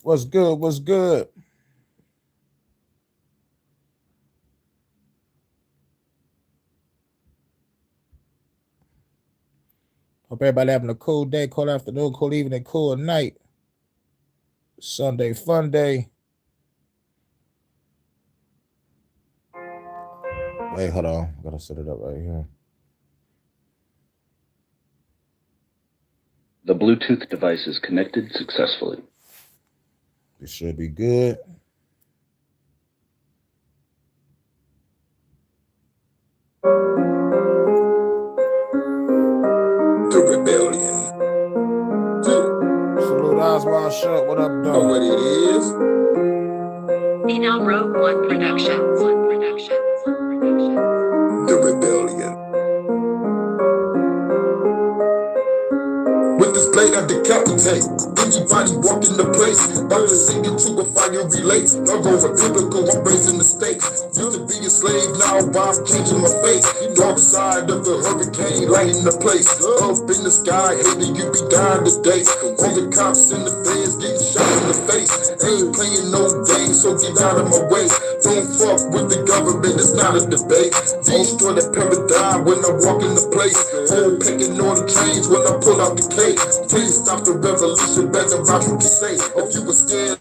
What's good? What's good? Hope everybody having a cool day, cool afternoon, cool evening, cool night. Sunday fun day. Wait, hold on. Gotta set it up right here. The Bluetooth device is connected successfully. It should be good. The Rebellion. Salute Oswald Shut. What up, Know though? what it is? Now Rogue One Productions. The Rebellion. With this blade I decapitate anybody walking the place. About to sing into a fire relate. Y'all going biblical, I'm raising the stakes. Used to be a slave, now I'm changing my face. Dark side of the hurricane, lighting the place. Up in the sky, hating you be dying today. All the cops and the feds getting shot in the face. Ain't playing no games, so get out of my way. Don't fuck with the government, it's not a debate. Destroy the paradigm when I walk in the place. Home picking all the trains when I pull out the cake. Please stop the revolution, better watch what you say. If you were scared,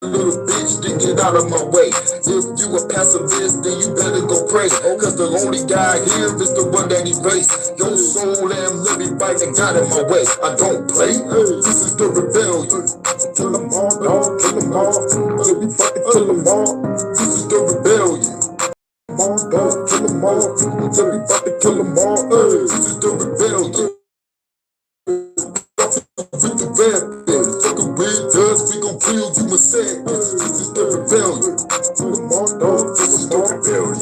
little bitch, then get out of my way. If you a pacifist, then you better go pray. Cause the only guy here is the one that erased your soul and everybody that got in my way. I don't play, this is the rebellion. Kill them all, dog, kill them all. Everybody kill them all. This is the rebellion. All dog, kill them all. Everybody kill them all. This is the rebellion. With the weapons, fucking with us, we gon' kill you in seconds. This is the rebellion. Kill them all, dog, this is the rebellion.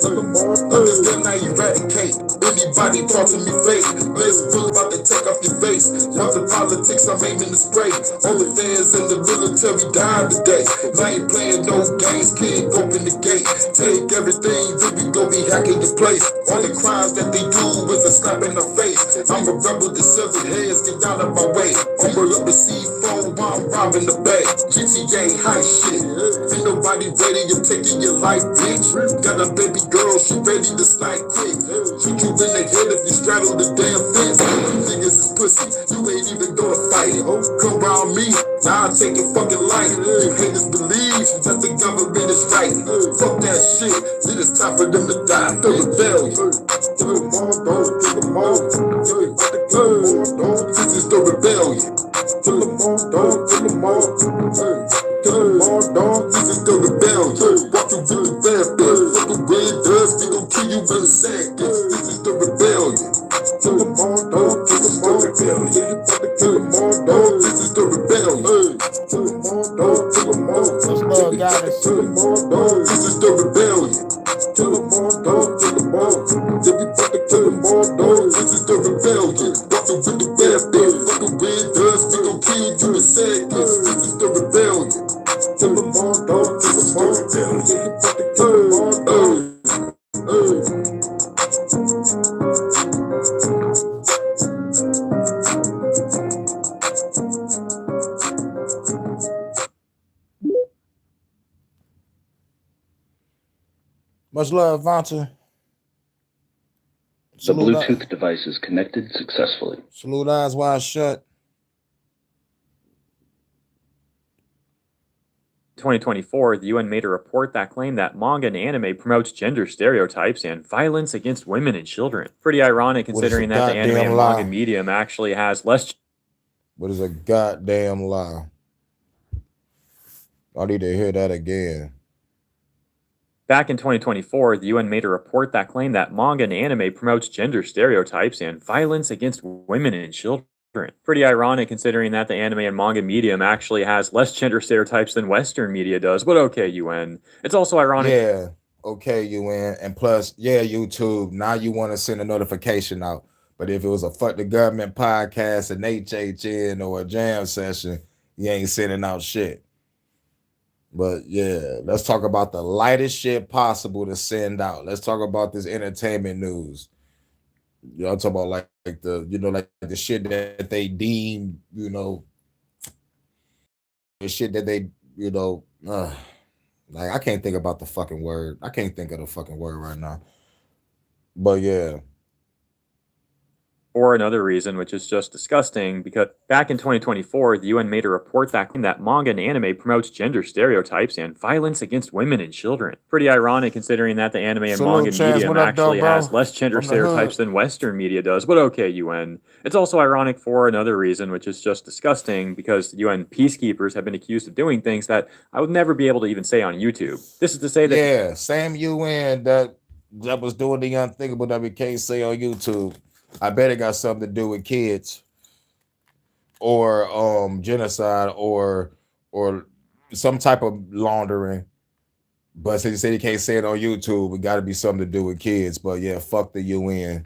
Kill them all, understand I eradicate anybody talk to me fake. Let's full about to take off your face. Y'all the politics, I'm aiming to spray. All the fans in the military died today. I ain't playing no games, kid, open the gate. Take everything, then we gon' be hacking your place. All the crimes that they do is a slap in the face. I'm a rebel to seven heads, get out of my way. Over up the C4 while I'm robbing the bank. GTA high shit. Ain't nobody ready, you're taking your life, bitch. Got a baby girl, she ready to snipe quick. Shoot you in the head if you straddle the damn fence. You niggas is pussy, you ain't even gonna fight it. Come around me, now I take your fucking life. You haters believe that the government is right. Fuck that shit, it is time for them to die. The rebellion. Kill them all, dog, kill them all. Kill them all, dog, this is the rebellion. Kill them all, dog, kill them all. Kill them all, dog, this is the rebellion. Walking with the weapons, fucking with us, we gon' kill you in seconds. This is the rebellion. Kill them all, dog, kill them all. Kill them all, dog, this is the rebellion. Kill them all, dog, kill them all. Lord God is Kill them all, dog, this is the rebellion. Kill them all, dog, kill them all. Everybody kill them all, dog, this is the rebellion. Walking with the weapons, fucking with us, we gon' kill you in seconds. This is the rebellion. Kill them all, dog, kill them all. Everybody kill them all, dog. Much love, Vonta. The Salute, Bluetooth device is connected successfully. salute Oswald Shut. 2024, the UN made a report that claimed that manga and anime promotes gender stereotypes and violence against women and children. Pretty ironic What is a considering that the anime goddamn and lie? manga medium actually has less What is a goddamn lie? I need to hear that again. Back in 2024, the UN made a report that claimed that manga and anime promotes gender stereotypes and violence against women and children. Pretty ironic considering that the anime and manga medium actually has less gender stereotypes than Western media does, but okay, UN. It's also ironic. Yeah, okay, UN. And plus, yeah, YouTube, now you want to send a notification out. But if it was a Fuck the Government podcast, an HHN, or a jam session, you ain't sending out shit. But yeah, let's talk about the lightest shit possible to send out. Let's talk about this entertainment news. Y'all talk about like the, like the shit that they deem, shit that they, like I can't think about the fucking word. I can't think of the fucking word right now. But yeah. Or another reason, which is just disgusting, because back in 2024, the UN made a report that claimed that manga and anime promotes gender stereotypes and violence against women and children. Pretty ironic considering that the anime and Salute, manga Chaz. medium What up, though, actually bro? has less gender From the hood. stereotypes than Western media does, but okay, UN. It's also ironic for another reason, which is just disgusting, because UN peacekeepers have been accused of doing things that I would never be able to even say on YouTube. This is to say that Yeah, same UN that was doing the unthinkable that we can't say on YouTube. I bet it got something to do with kids or genocide or some type of laundering. But since you say you can't say it on YouTube, it got to be something to do with kids. But yeah, fuck the UN.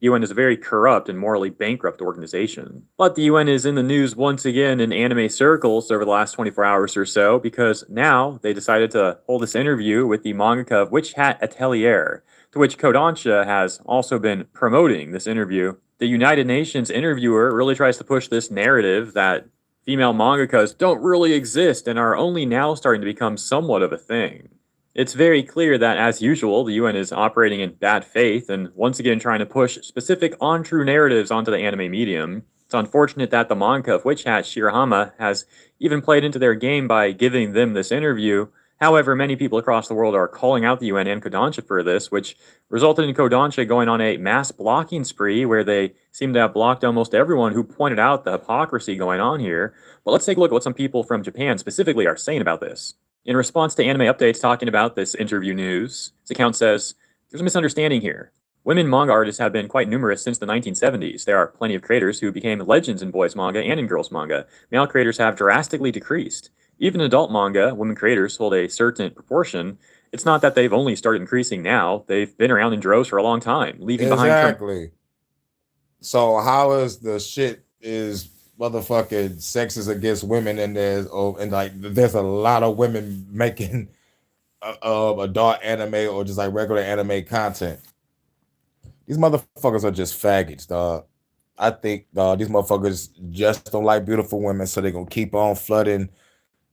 UN is a very corrupt and morally bankrupt organization. But the UN is in the news once again in anime circles over the last 24 hours or so, because now they decided to hold this interview with the mangaka of Witch Hat Atelier, to which Kodansha has also been promoting this interview. The United Nations interviewer really tries to push this narrative that female mangakas don't really exist and are only now starting to become somewhat of a thing. It's very clear that, as usual, the UN is operating in bad faith and once again trying to push specific untrue narratives onto the anime medium. It's unfortunate that the manga of Witch Hat, Shirahama, has even played into their game by giving them this interview. However, many people across the world are calling out the UN and Kodansha for this, which resulted in Kodansha going on a mass blocking spree where they seem to have blocked almost everyone who pointed out the hypocrisy going on here. But let's take a look at what some people from Japan specifically are saying about this. In response to anime updates talking about this interview news, this account says, "There's a misunderstanding here. Women manga artists have been quite numerous since the 1970s. There are plenty of creators who became legends in boys manga and in girls manga. Male creators have drastically decreased. Even in adult manga, women creators hold a certain proportion. It's not that they've only started increasing now. They've been around in droves for a long time, leaving behind..." Exactly. So how is the shit is motherfucking sexist against women, and there's a lot of women making adult anime or just like regular anime content. These motherfuckers are just faggots, dog. I think these motherfuckers just don't like beautiful women, so they're gonna keep on flooding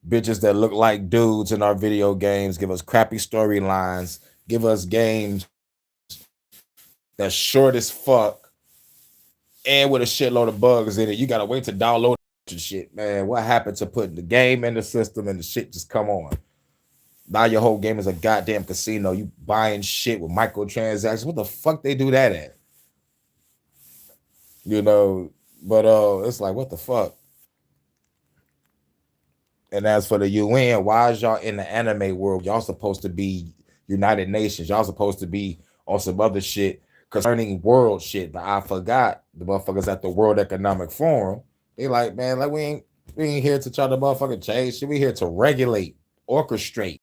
bitches that look like dudes in our video games, give us crappy storylines, give us games that's short as fuck and with a shitload of bugs in it. You gotta wait to download shit, man. What happened to putting the game in the system and the shit just come on? Now your whole game is a goddamn casino. You buying shit with microtransactions. What the fuck they do that at? But it's like, what the fuck? And as for the UN, why is y'all in the anime world? Y'all supposed to be United Nations. Y'all supposed to be on some other shit concerning world shit. But I forgot the motherfuckers at the World Economic Forum. They like, man, like we ain't here to try to motherfucking change shit. We here to regulate, orchestrate.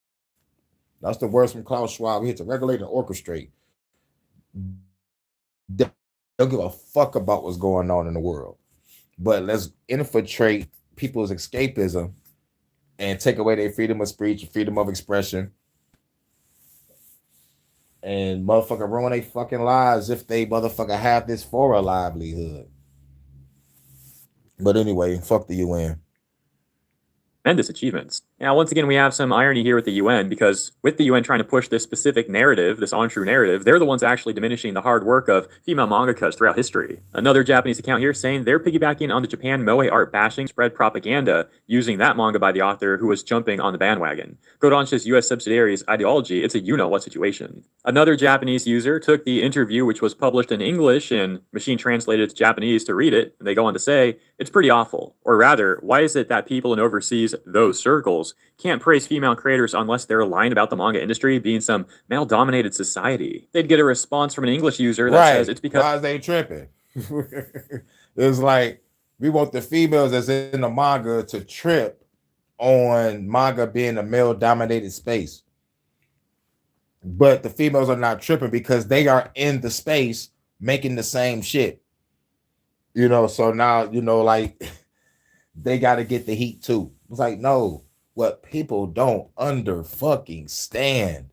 That's the words from Klaus Schwab. We here to regulate and orchestrate. They don't give a fuck about what's going on in the world. But let's infiltrate people's escapism and take away their freedom of speech, freedom of expression, and motherfucker ruin their fucking lives if they motherfucker have this for a livelihood. But anyway, fuck the UN. Tremendous achievements. Now, once again, we have some irony here with the UN, because with the UN trying to push this specific narrative, this untrue narrative, they're the ones actually diminishing the hard work of female mangakas throughout history. Another Japanese account here saying they're piggybacking on the Japan moe art bashing, spread propaganda using that manga by the author who was jumping on the bandwagon. Kodansha's US subsidiary's ideology, it's a you-know-what situation. Another Japanese user took the interview, which was published in English and machine translated to Japanese to read it, and they go on to say, "It's pretty awful. Or rather, why is it that people in overseas, those circles, can't praise female creators unless they're lying about the manga industry being some male-dominated society?" They'd get a response from an English user that says it's because... Why is they tripping? It's like, we want the females that's in the manga to trip on manga being a male-dominated space. But the females are not tripping because they are in the space making the same shit. So now, like, they got to get the heat too. It's like, no, what people don't under fucking stand,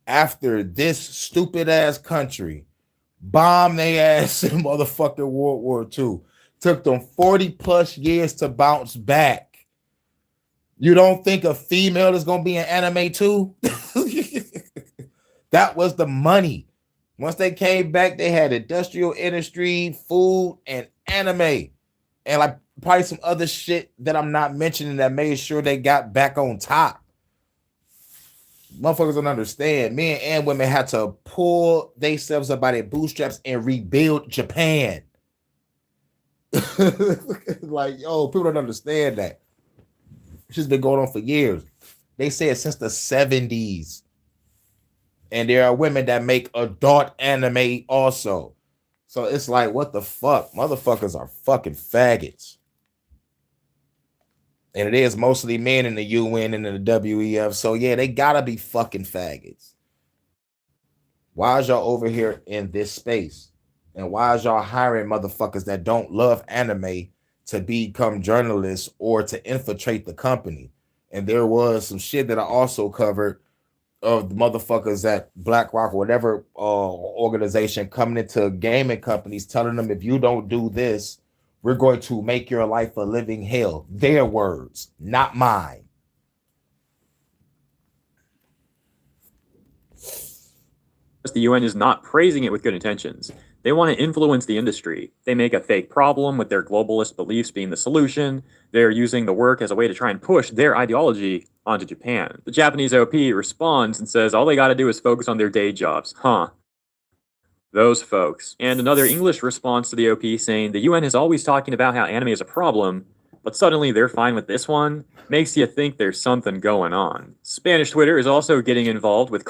after this stupid ass country bomb they ass in motherfucking World War II, Took them 40 plus years to bounce back. You don't think a female is gonna be in anime too? That was the money. Once they came back, they had industrial industry, food, and anime, and like probably some other shit that I'm not mentioning that made sure they got back on top. Motherfuckers don't understand. Men and women had to pull themselves up by their bootstraps and rebuild Japan. Like, yo, people don't understand that. It's been going on for years. They said since the 70s. And there are women that make adult anime also. So it's like, what the fuck? Motherfuckers are fucking faggots. And it is mostly men in the UN and in the WEF. So yeah, they gotta be fucking faggots. Why is y'all over here in this space? And why is y'all hiring motherfuckers that don't love anime to become journalists or to infiltrate the company? And there was some shit that I also covered of the motherfuckers at BlackRock or whatever organization coming into gaming companies telling them, if you don't do this, we're going to make your life a living hell. Their words, not mine. The UN is not praising it with good intentions. They want to influence the industry. They make a fake problem with their globalist beliefs being the solution. They're using the work as a way to try and push their ideology onto Japan. The Japanese OP responds and says all they got to do is focus on their day jobs. Those folks. And another English response to the OP saying the UN is always talking about how anime is a problem, but suddenly they're fine with this one. Makes you think there's something going on. Spanish Twitter is also getting involved with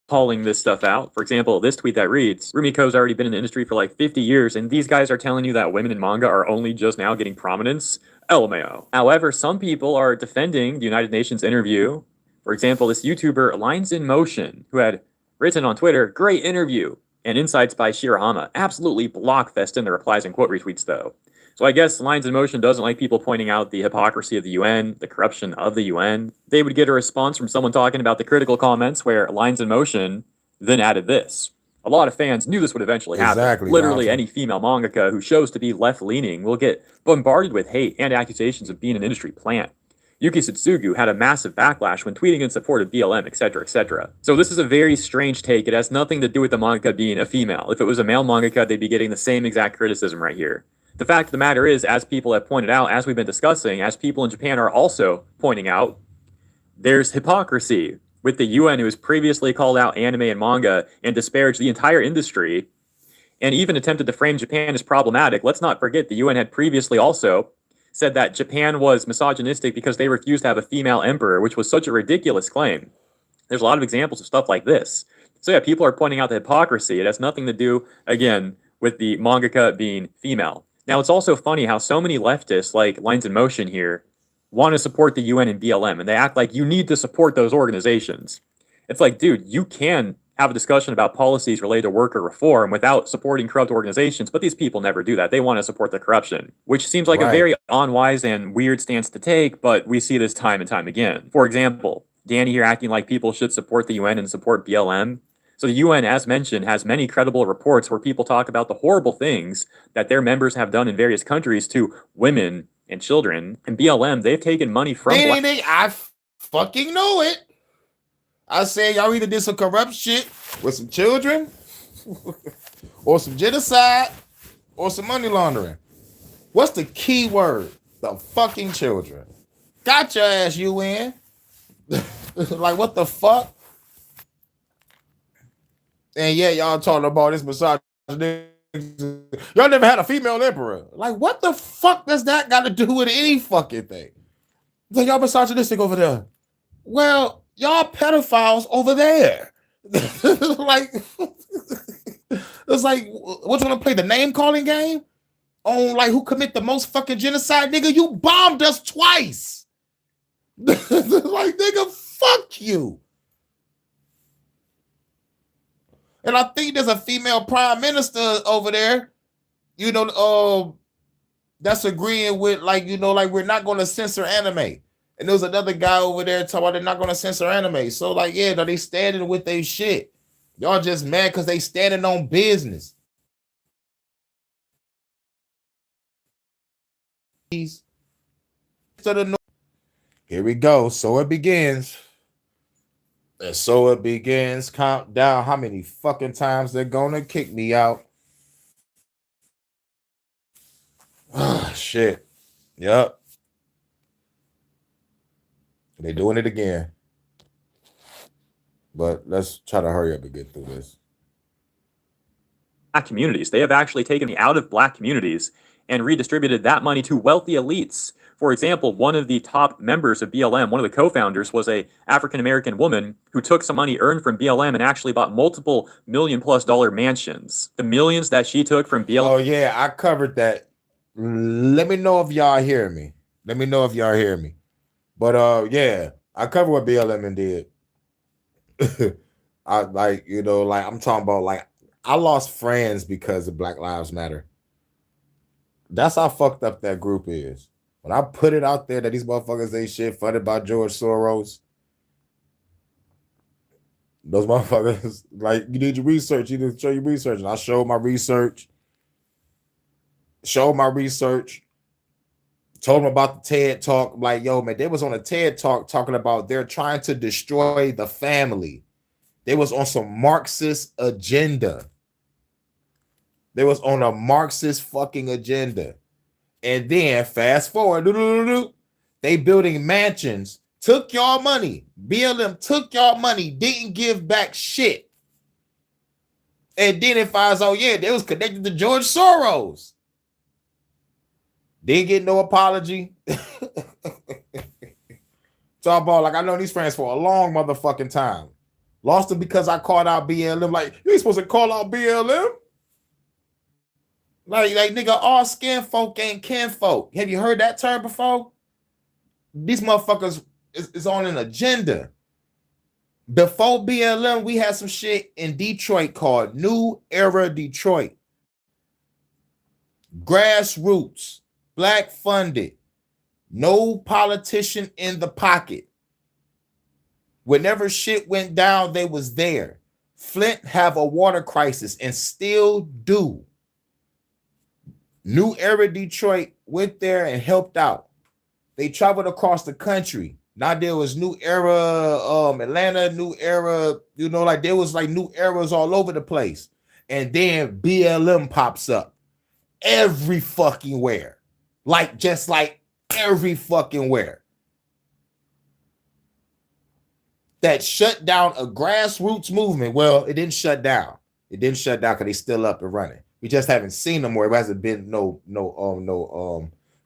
calling this stuff out. For example, this tweet that reads, Rumiko's already been in the industry for like 50 years, and these guys are telling you that women in manga are only just now getting prominence? LMAO. However, some people are defending the United Nations interview. For example, this YouTuber, Lines in Motion, who had written on Twitter, great interview, and insights by Shirahama, absolutely blockfest in the replies and quote retweets though. So I guess Lines in Motion doesn't like people pointing out the hypocrisy of the UN, the corruption of the UN. They would get a response from someone talking about the critical comments where Lines in Motion then added this. A lot of fans knew this would eventually happen. Exactly, Literally Johnson. any female mangaka who shows to be left-leaning will get bombarded with hate and accusations of being an industry plant. Yuki Tsugu had a massive backlash when tweeting in support of BLM, etc., etc. So this is a very strange take. It has nothing to do with the mangaka being a female. If it was a male mangaka, they'd be getting the same exact criticism right here. The fact of the matter is, as people have pointed out, as we've been discussing, as people in Japan are also pointing out, there's hypocrisy with the UN, who has previously called out anime and manga and disparaged the entire industry, and even attempted to frame Japan as problematic. Let's not forget the UN had previously also said that Japan was misogynistic because they refused to have a female emperor, which was such a ridiculous claim. There's a lot of examples of stuff like this. So yeah, people are pointing out the hypocrisy. It has nothing to do, again, with the mangaka being female. Now, it's also funny how so many leftists, like Lines in Motion here, want to support the UN and BLM, and they act like you need to support those organizations. It's like, dude, you can have a discussion about policies related to worker reform without supporting corrupt organizations, but these people never do that. They want to support the corruption, which seems like a very unwise and weird stance to take, but we see this time and time again. For example, Danny here acting like people should support the UN and support BLM. So the UN, as mentioned, has many credible reports where people talk about the horrible things that their members have done in various countries to women and children. And BLM, they've taken money from... I fucking know it. I said y'all either did some corrupt shit with some children or some genocide or some money laundering. What's the key word? The fucking children. Got your ass, UN. Like, what the fuck? And yeah, y'all talking about this misogyny. Y'all never had a female emperor. Like, what the fuck does that got to do with any fucking thing? Like, y'all misogynistic over there. Well, y'all pedophiles over there. Like, it's like, what you want to play the name calling game on like who commit the most fucking genocide? Nigga, you bombed us twice. Like, nigga, fuck you. And I think there's a female prime minister over there, you know, that's agreeing with, like, you know, like, we're not going to censor anime. And there's another guy over there talking about they're not going to censor anime. So, like, yeah, no, they standing with their shit. Y'all just mad because they standing on business. to the north. Here we go. So it begins. And so it begins. Count down how many fucking times they're gonna kick me out. Ah, shit. Yep. They doing it again. But let's try to hurry up and get through this. Black communities. They have actually taken me out of black communities and redistributed that money to wealthy elites. For example, one of the top members of BLM, one of the co-founders, was a African-American woman who took some money earned from BLM and actually bought multiple $1 million+ mansions. The millions that she took from BLM. Oh, yeah, I covered that. Let me know if y'all hear me. But yeah, I covered what BLM did. I like, I'm talking about, like, I lost friends because of Black Lives Matter. That's how fucked up that group is. When I put it out there that these motherfuckers ain't shit funded by George Soros, those motherfuckers, like, you need your research. You need to show your research. And I showed my research. Told them about the TED Talk. Like, yo, man, they was on a TED Talk talking about they're trying to destroy the family. They was on some Marxist agenda. They was on a Marxist fucking agenda. And then fast forward, they building mansions, took y'all money. BLM took y'all money, didn't give back shit. And then it finds out, yeah, they was connected to George Soros. Didn't get no apology. Talk about, like, I know these friends for a long motherfucking time. Lost them because I called out BLM. Like, you ain't supposed to call out BLM. Like nigga, all skin folk ain't kin folk. Have you heard that term before? These motherfuckers is on an agenda. Before BLM, we had some shit in Detroit called New Era Detroit. Grassroots, black funded, no politician in the pocket. Whenever shit went down, they was there. Flint have a water crisis and still do. New Era Detroit went there and helped out. They traveled across the country. Now there was New Era Atlanta, New Era, like there was like new eras all over the place. And then BLM pops up every fucking where. Like just like every fucking where. That shut down a grassroots movement. Well, it didn't shut down. It didn't shut down because they still up and running. We just haven't seen them, or it hasn't been no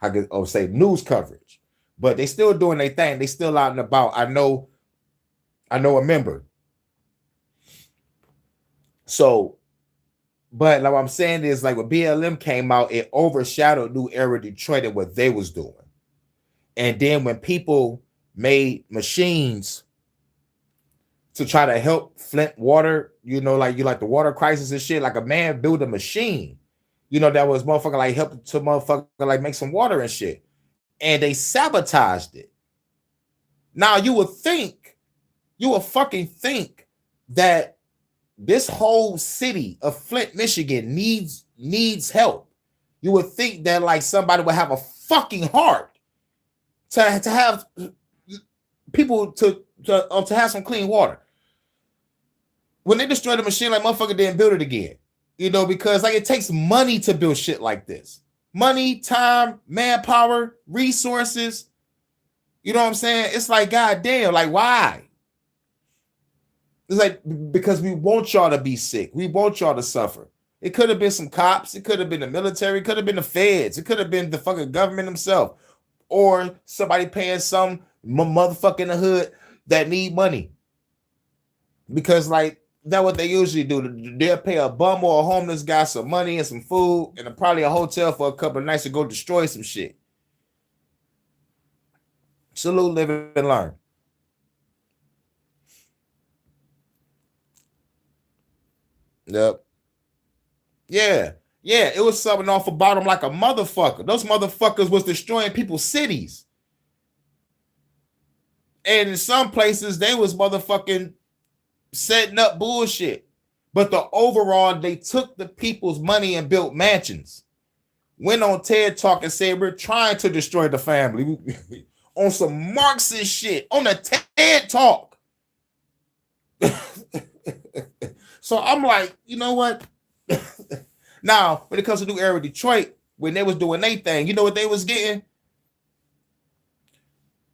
I could say news coverage. But they still doing their thing. They still out and about. I know a member. So, but like what I'm saying is, like when BLM came out, it overshadowed New Era Detroit and what they was doing. And then when people made machines to try to help Flint water, like the water crisis and shit, like a man built a machine, that was motherfucker like help to motherfucker like make some water and shit. And they sabotaged it. Now you would fucking think that this whole city of Flint, Michigan needs help. You would think that like somebody would have a fucking heart to have people to have some clean water. When they destroyed the machine, like motherfucker didn't build it again. Because like it takes money to build shit like this. Money, time, manpower, resources. You know what I'm saying? It's like, goddamn, like why? It's like, because we want y'all to be sick. We want y'all to suffer. It could have been some cops. It could have been the military. It could have been the feds. It could have been the fucking government himself. Or somebody paying some motherfucker in the hood that need money. Because like, that's what they usually do. They'll pay a bum or a homeless guy some money and some food and probably a hotel for a couple of nights to go destroy some shit. Salute, live and learn. Yep. Yeah. It was something off the bottom like a motherfucker. Those motherfuckers was destroying people's cities. And in some places, they was motherfucking setting up bullshit. But the overall, they took the people's money and built mansions. went on TED Talk and said we're trying to destroy the family on some Marxist shit on a TED Talk. So I'm like, you know what? Now, when it comes to New Era Detroit, when they was doing their thing, you know what they was getting?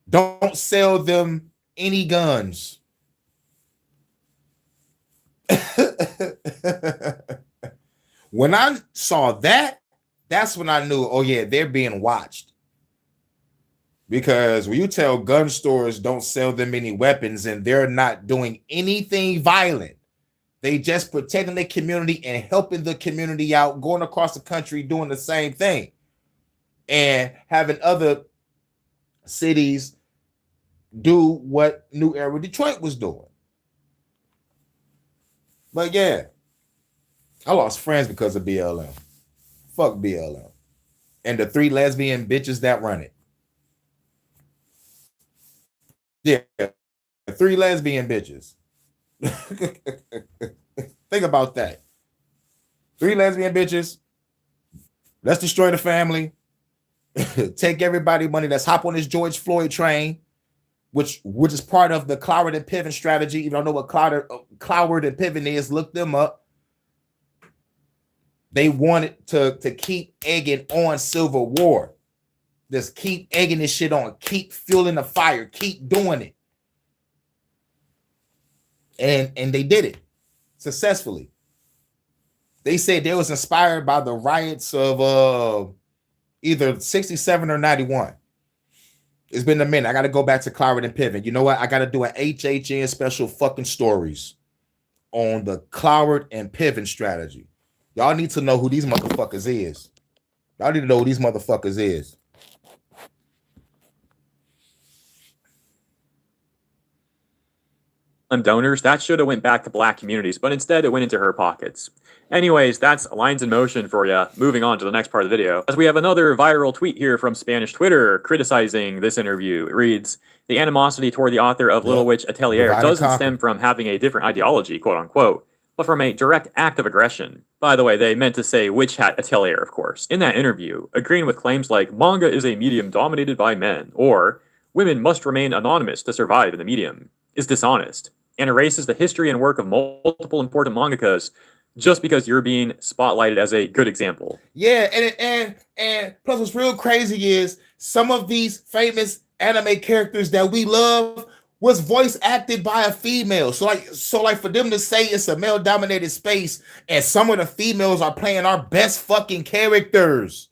Don't sell them any guns. When I saw that, that's when I knew, oh yeah, they're being watched. Because when you tell gun stores don't sell them any weapons and they're not doing anything violent, they just protecting the community and helping the community out, going across the country doing the same thing, and having other cities do what New Era Detroit was doing. But yeah, I lost friends because of BLM. Fuck BLM. And the 3 lesbian bitches that run it. Yeah, 3 lesbian bitches. Think about that. 3 lesbian bitches. Let's destroy the family. Take everybody money. Let's hop on this George Floyd train, which is part of the Cloward and Piven strategy. You don't know what Cloward and Piven is, look them up. They wanted to keep egging on Civil War. Just keep egging this shit on. Keep fueling the fire. Keep doing it. And they did it successfully. They said they was inspired by the riots of either 67 or 91. It's been a minute. I got to go back to Cloward and Piven. You know what? I got to do an HHN special fucking stories on the Cloward and Piven strategy. Y'all need to know who these motherfuckers is. Y'all need to know who these motherfuckers is. Donors, that should have went back to black communities, but instead it went into her pockets. Anyways, that's Lines in Motion for you. Moving on to the next part of the video, as we have another viral tweet here from Spanish Twitter criticizing this interview. It reads, the animosity toward the author of Little Witch Atelier doesn't stem from having a different ideology, quote unquote, but from a direct act of aggression. By the way, they meant to say Witch Hat Atelier, of course. In that interview, agreeing with claims like manga is a medium dominated by men, or women must remain anonymous to survive in the medium, is dishonest and erases the history and work of multiple important mangakas just because you're being spotlighted as a good example. Yeah, and plus what's real crazy is some of these famous anime characters that we love was voice acted by a female. So like for them to say it's a male dominated space and some of the females are playing our best fucking characters.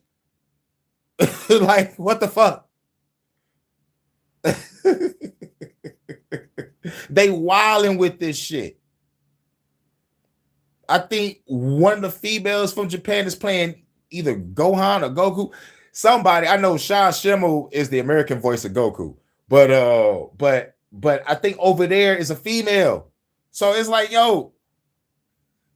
Like, what the fuck? They wilding with this shit. I think one of the females from Japan is playing either Gohan or Goku. Somebody, I know Sean Schemmel is the American voice of Goku, but I think over there is a female. So it's like, yo,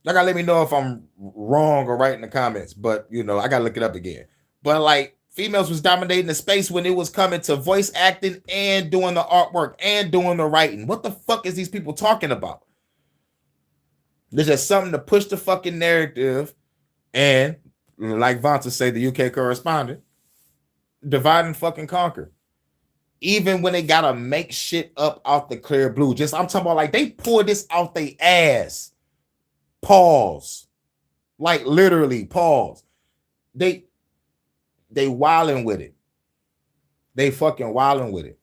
y'all gotta let me know if I'm wrong or right in the comments, but you know, I gotta look it up again. But like, females was dominating the space when it was coming to voice acting and doing the artwork and doing the writing. What the fuck is these people talking about? There's just something to push the fucking narrative, and like Vonta say, the UK correspondent, divide and fucking conquer. Even when they gotta make shit up out the clear blue. Just I'm talking about like they pulled this out their ass. Pause. Like literally pause. They wilding with it. They fucking wilding with it.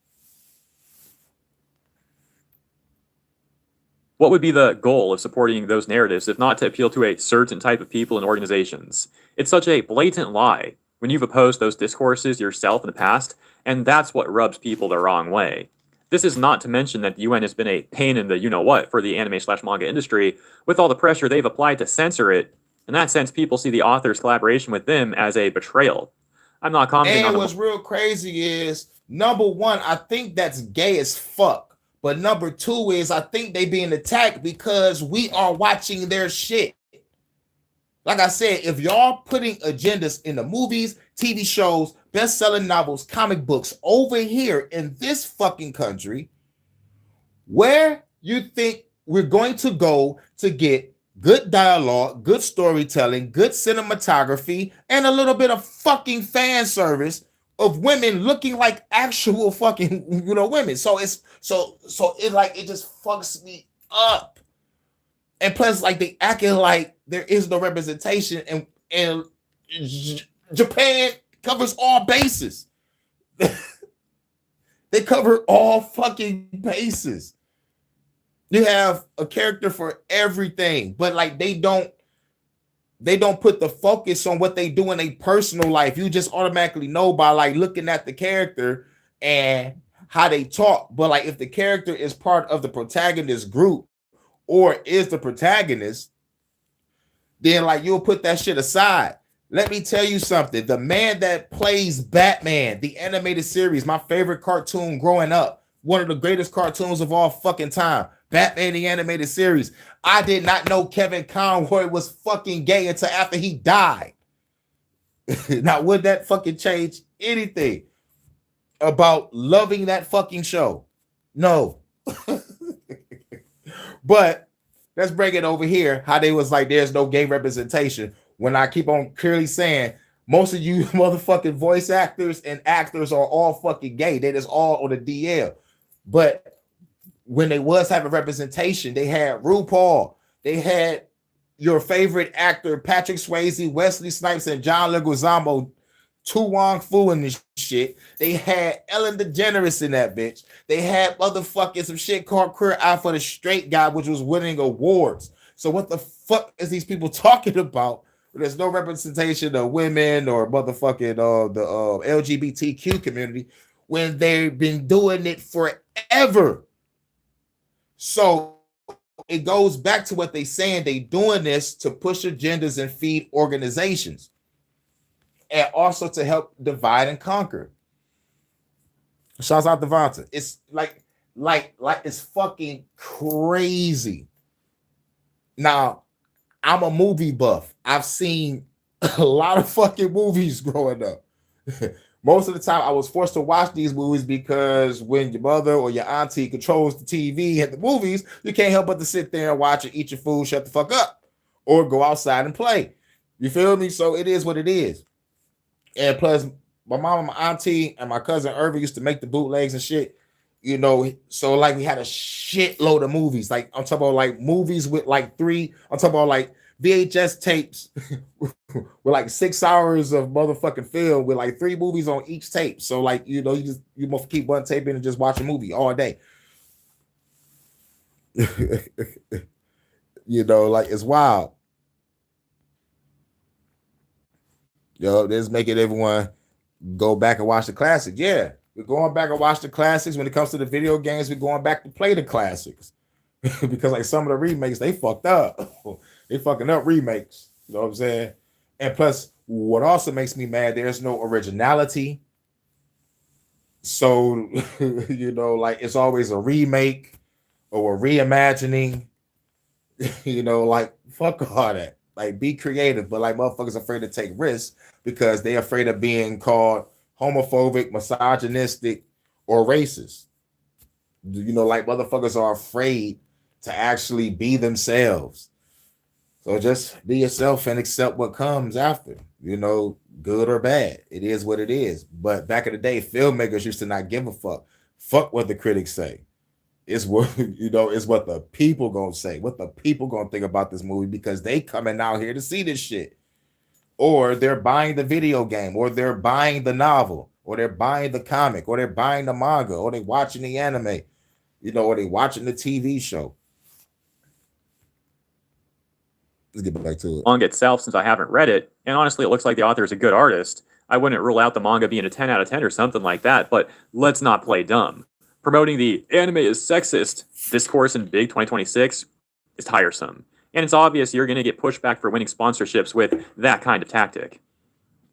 What would be the goal of supporting those narratives if not to appeal to a certain type of people and organizations? It's such a blatant lie when you've opposed those discourses yourself in the past, and that's what rubs people the wrong way. This is not to mention that the UN has been a pain in the you-know-what for the anime/manga industry with all the pressure they've applied to censor it. In that sense, people see the author's collaboration with them as a betrayal. I'm not commenting on what's real crazy is, number one, I think that's gay as fuck. But number two is I think they being attacked because we are watching their shit. Like I said, if y'all putting agendas in the movies, TV shows, best-selling novels, comic books over here in this fucking country, where you think we're going to go to get good dialogue, good storytelling, good cinematography, and a little bit of fucking fan service of women looking like actual fucking women. So it just fucks me up. And plus, like, they acting like there is no representation, and Japan covers all bases. They cover all fucking bases. You have a character for everything, but like they don't put the focus on what they do in a personal life. You just automatically know by like looking at the character and how they talk. But like if the character is part of the protagonist group or is the protagonist, then like you'll put that shit aside. Let me tell you something. The man that plays Batman, the animated series, my favorite cartoon growing up, one of the greatest cartoons of all fucking time, Batman the animated series. I did not know Kevin Conroy was fucking gay until after he died. Now, would that fucking change anything about loving that fucking show? No. But let's bring it over here. How they was like, there's no gay representation. When I keep on clearly saying most of you motherfucking voice actors and actors are all fucking gay. They just all on the DL. But when they was having representation, they had RuPaul. They had your favorite actor, Patrick Swayze, Wesley Snipes, and John Leguizamo, Tu Wong Fu and this shit. They had Ellen DeGeneres in that bitch. They had motherfucking some shit called Queer Eye for the Straight Guy, which was winning awards. So what the fuck is these people talking about? There's no representation of women or motherfucking the LGBTQ community when they've been doing it forever. So it goes back to what they saying. They doing this to push agendas and feed organizations, and also to help divide and conquer. Shouts out Devonta. It's like it's fucking crazy. Now, I'm a movie buff. I've seen a lot of fucking movies growing up. Most of the time, I was forced to watch these movies because when your mother or your auntie controls the TV at the movies, you can't help but to sit there and watch it, eat your food, shut the fuck up, or go outside and play. You feel me? So it is what it is. And plus, my mom and my auntie and my cousin Irvin used to make the bootlegs and shit. So like we had a shitload of movies. Like I'm talking about like movies with like I'm talking about like VHS tapes with like 6 hours of motherfucking film with like 3 movies on each tape. So like, you must keep one tape in and just watch a movie all day. Like it's wild. This making everyone go back and watch the classics. Yeah. We're going back and watch the classics. When it comes to the video games, we're going back to play the classics. Because like some of the remakes, they fucked up. They fucking up remakes. You know what I'm saying? And plus, what also makes me mad, there's no originality. So, like it's always a remake or a reimagining. Like fuck all that. Like be creative, but like motherfuckers afraid to take risks because they're afraid of being called homophobic, misogynistic, or racist. Like motherfuckers are afraid to actually be themselves. So just be yourself and accept what comes after, good or bad. It is what it is. But back in the day, filmmakers used to not give a fuck. Fuck what the critics say. It's what, it's what the people gonna say, what the people gonna think about this movie because they coming out here to see this shit. Or they're buying the video game, or they're buying the novel, or they're buying the comic, or they're buying the manga, or they're watching the anime, or they're watching the TV show. Let's get back to it. Manga itself, since I haven't read it, and honestly, it looks like the author is a good artist. I wouldn't rule out the manga being a 10 out of 10 or something like that, but let's not play dumb. Promoting the anime is sexist discourse in Big 2026 is tiresome. And it's obvious you're going to get pushback for winning sponsorships with that kind of tactic.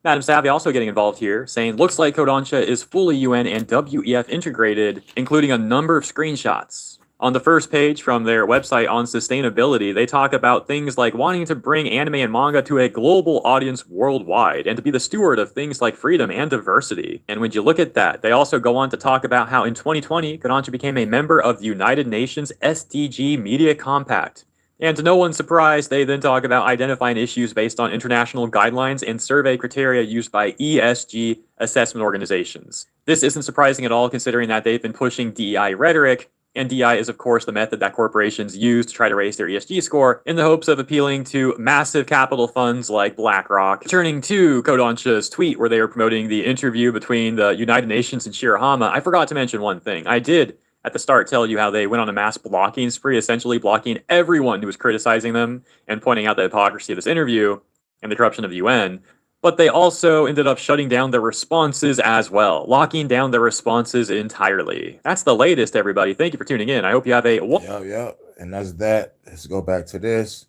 Madam Savvy also getting involved here, saying, looks like Kodansha is fully UN and WEF integrated, including a number of screenshots. On the first page from their website on sustainability, they talk about things like wanting to bring anime and manga to a global audience worldwide and to be the steward of things like freedom and diversity. And when you look at that, they also go on to talk about how in 2020, Kodansha became a member of the United Nations SDG Media Compact. And to no one's surprise, they then talk about identifying issues based on international guidelines and survey criteria used by ESG assessment organizations. This isn't surprising at all, considering that they've been pushing DEI rhetoric, and DEI is, of course, the method that corporations use to try to raise their ESG score in the hopes of appealing to massive capital funds like BlackRock. Turning to Kodansha's tweet where they were promoting the interview between the United Nations and Shirahama, I forgot to mention one thing. I did at the start tell you how they went on a mass blocking spree, essentially blocking everyone who was criticizing them and pointing out the hypocrisy of this interview and the corruption of the UN. But they also ended up shutting down their responses as well, locking down their responses entirely. That's the latest, everybody. Thank you for tuning in. I hope you have a... Yeah. And that's that. Let's go back to this.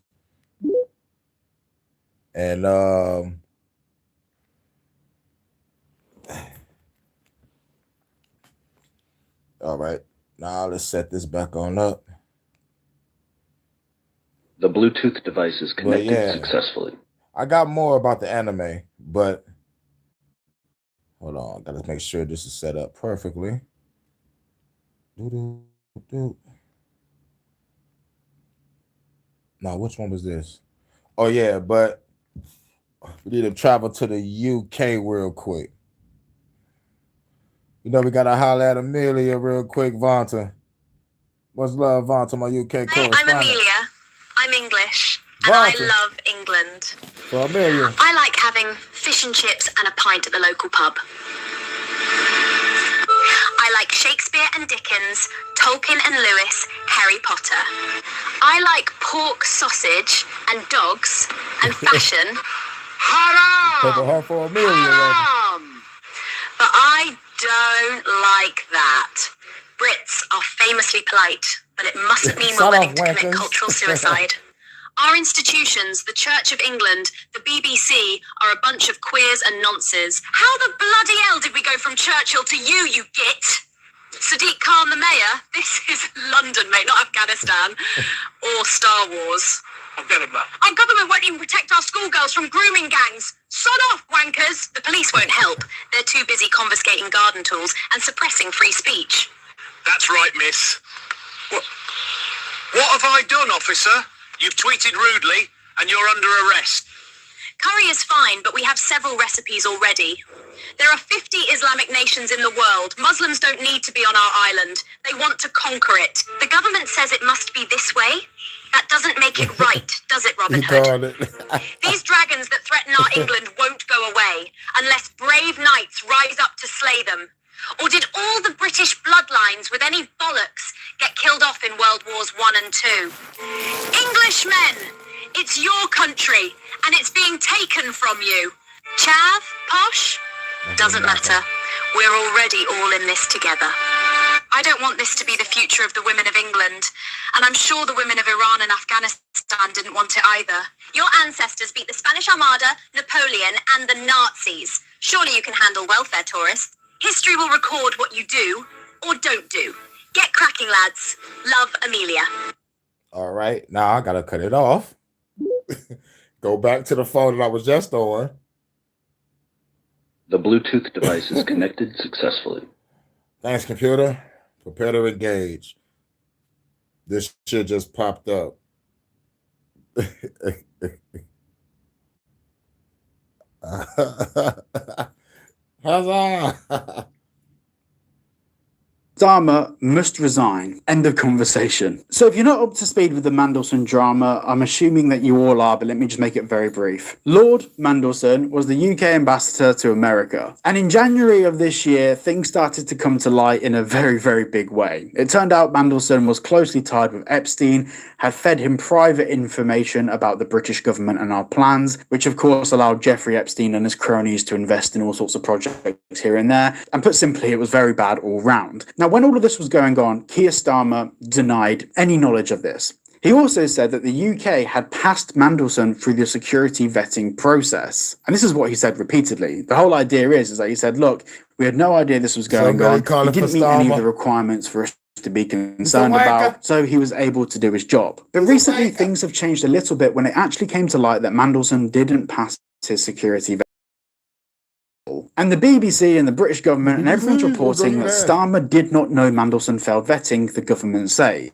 And all right. Now let's set this back on up. The Bluetooth device is connected successfully. I got more about the anime, but hold on. Gotta make sure this is set up perfectly. Now, which one was this? Oh, yeah, but we need to travel to the UK real quick. You know, we gotta holler at Amelia real quick, Vonta. What's love, Vonta, my UK correspondent? Hi, I'm Amelia. I'm English, and I love England. So, Amelia. I like having fish and chips and a pint at the local pub. I like Shakespeare and Dickens, Tolkien and Lewis, Harry Potter. I like pork sausage and dogs and fashion. Take a heart for Amelia. Haram! But I don't like that. Brits are famously polite, but it mustn't mean we're willing to commit cultural suicide. Our institutions, the Church of England, the BBC, are a bunch of queers and nonces. How the bloody hell did we go from Churchill to you git? Sadiq Khan the mayor? This is London, mate, not Afghanistan. Or Star Wars. Our government won't even protect our schoolgirls from grooming gangs. Sod off, wankers! The police won't help. They're too busy confiscating garden tools and suppressing free speech. That's right, miss. What have I done, officer? You've tweeted rudely, and you're under arrest. Curry is fine, but we have several recipes already. There are 50 Islamic nations in the world. Muslims don't need to be on our island. They want to conquer it. The government says it must be this way. That doesn't make it right, does it, Robin Hood? These dragons that threaten our England won't go away unless brave knights rise up to slay them. Or did all the British bloodlines with any bollocks get killed off in World Wars I and II? Englishmen, it's your country, and it's being taken from you. Chav, posh, doesn't matter. We're already all in this together. I don't want this to be the future of the women of England, and I'm sure the women of Iran and Afghanistan didn't want it either. Your ancestors beat the Spanish Armada, Napoleon, and the Nazis. Surely you can handle welfare tourists. History will record what you do or don't do. Get cracking, lads. Love, Amelia. All right. Now I got to cut it off. Go back to the phone that I was just on. The Bluetooth device is connected successfully. Thanks, computer. Prepare to engage. This shit just popped up. Huzzah! Starmer must resign. End of conversation. So if you're not up to speed with the Mandelson drama, I'm assuming that you all are, but let me just make it very brief. Lord Mandelson was the UK ambassador to America. And in January of this year, things started to come to light in a very, very big way. It turned out Mandelson was closely tied with Epstein, had fed him private information about the British government and our plans, which of course allowed Jeffrey Epstein and his cronies to invest in all sorts of projects here and there. And put simply, it was very bad all round. Now, when all of this was going on, Keir Starmer denied any knowledge of this. He also said that the UK had passed Mandelson through the security vetting process. And this is what he said repeatedly. The whole idea is that he said, look, we had no idea this was going on. He didn't meet any of the requirements for us to be concerned about, so he was able to do his job. But recently, things have changed a little bit when it actually came to light that Mandelson didn't pass his security vetting. And the BBC and the British government and everyone's reporting that Starmer did not know Mandelson failed vetting, the government say.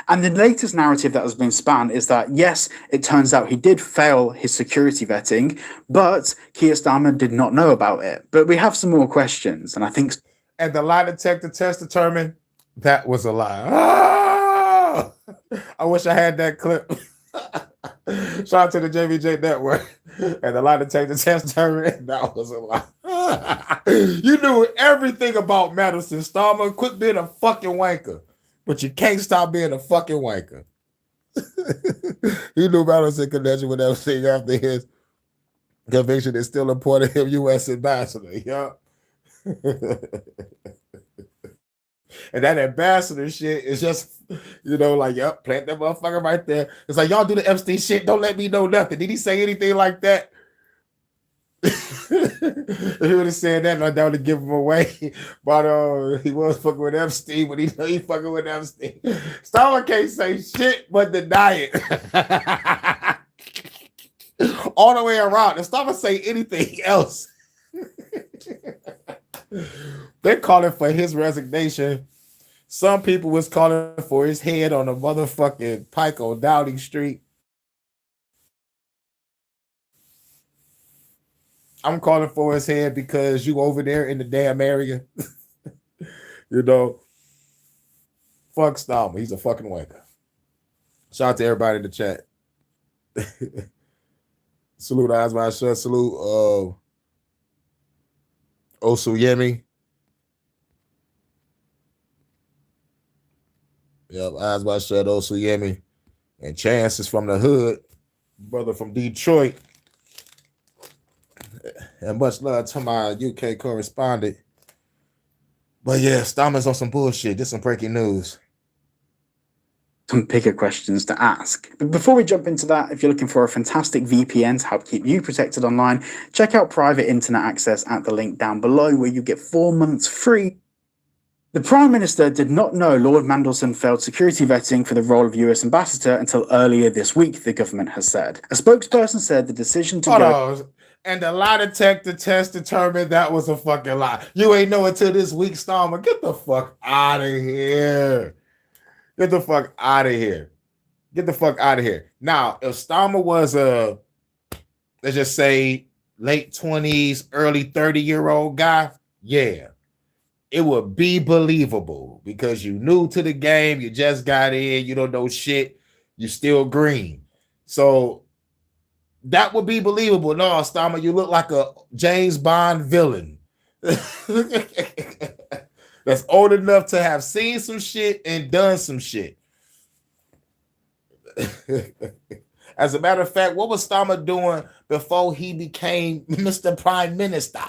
And the latest narrative that has been spun is that, yes, it turns out he did fail his security vetting, but Keir Starmer did not know about it. But we have some more questions, and I think... And the lie detector test determined that was a lie. Ah! I wish I had that clip. Shout out to the JVJ Network. And the lie detector test determined that was a lie. You knew everything about Madison Starmer. Quit being a fucking wanker. But you can't stop being a fucking wanker. He knew Madison in connection with everything after his conviction is still appointed him U.S. ambassador. Yeah. And that ambassador shit is just, like, yep, plant that motherfucker right there. It's like, y'all do the Epstein shit. Don't let me know nothing. Did he say anything like that? If he would have said that, that would have given him away. But he was fucking with Epstein, but he know he fucking with Epstein. Starmer can't say shit but deny it. All the way around. If Starmer say anything else, they're calling for his resignation. Some people was calling for his head on a motherfucking pike on Downing Street. I'm calling for his head because you over there in the damn area. Fuck Starmer. He's a fucking wanker. Shout out to everybody in the chat. Salute Eyes Wide Shut. Salute Osuyemi. Yep, Eyes Wide Shut, Osuyemi. And Chance is from the hood. Brother from Detroit. And much love to my UK correspondent. But yeah, Starmer's on some bullshit. This is some breaking news. Some bigger questions to ask. But before we jump into that, if you're looking for a fantastic VPN to help keep you protected online, check out Private Internet Access at the link down below where you get 4 months free. The Prime Minister did not know Lord Mandelson failed security vetting for the role of US Ambassador until earlier this week, the government has said. A spokesperson said the decision to go... And the lie detector test determined that was a fucking lie. You ain't know until this week, Starmer. Get the fuck out of here. Get the fuck out of here. Get the fuck out of here. Now, if Starmer was let's just say, late 20s, early 30-year-old guy, yeah, it would be believable because you new to the game, you just got in, you don't know shit, you still green. So that would be believable. No, Starmer, you look like a James Bond villain that's old enough to have seen some shit and done some shit. As a matter of fact, what was Starmer doing before he became Mr. Prime Minister?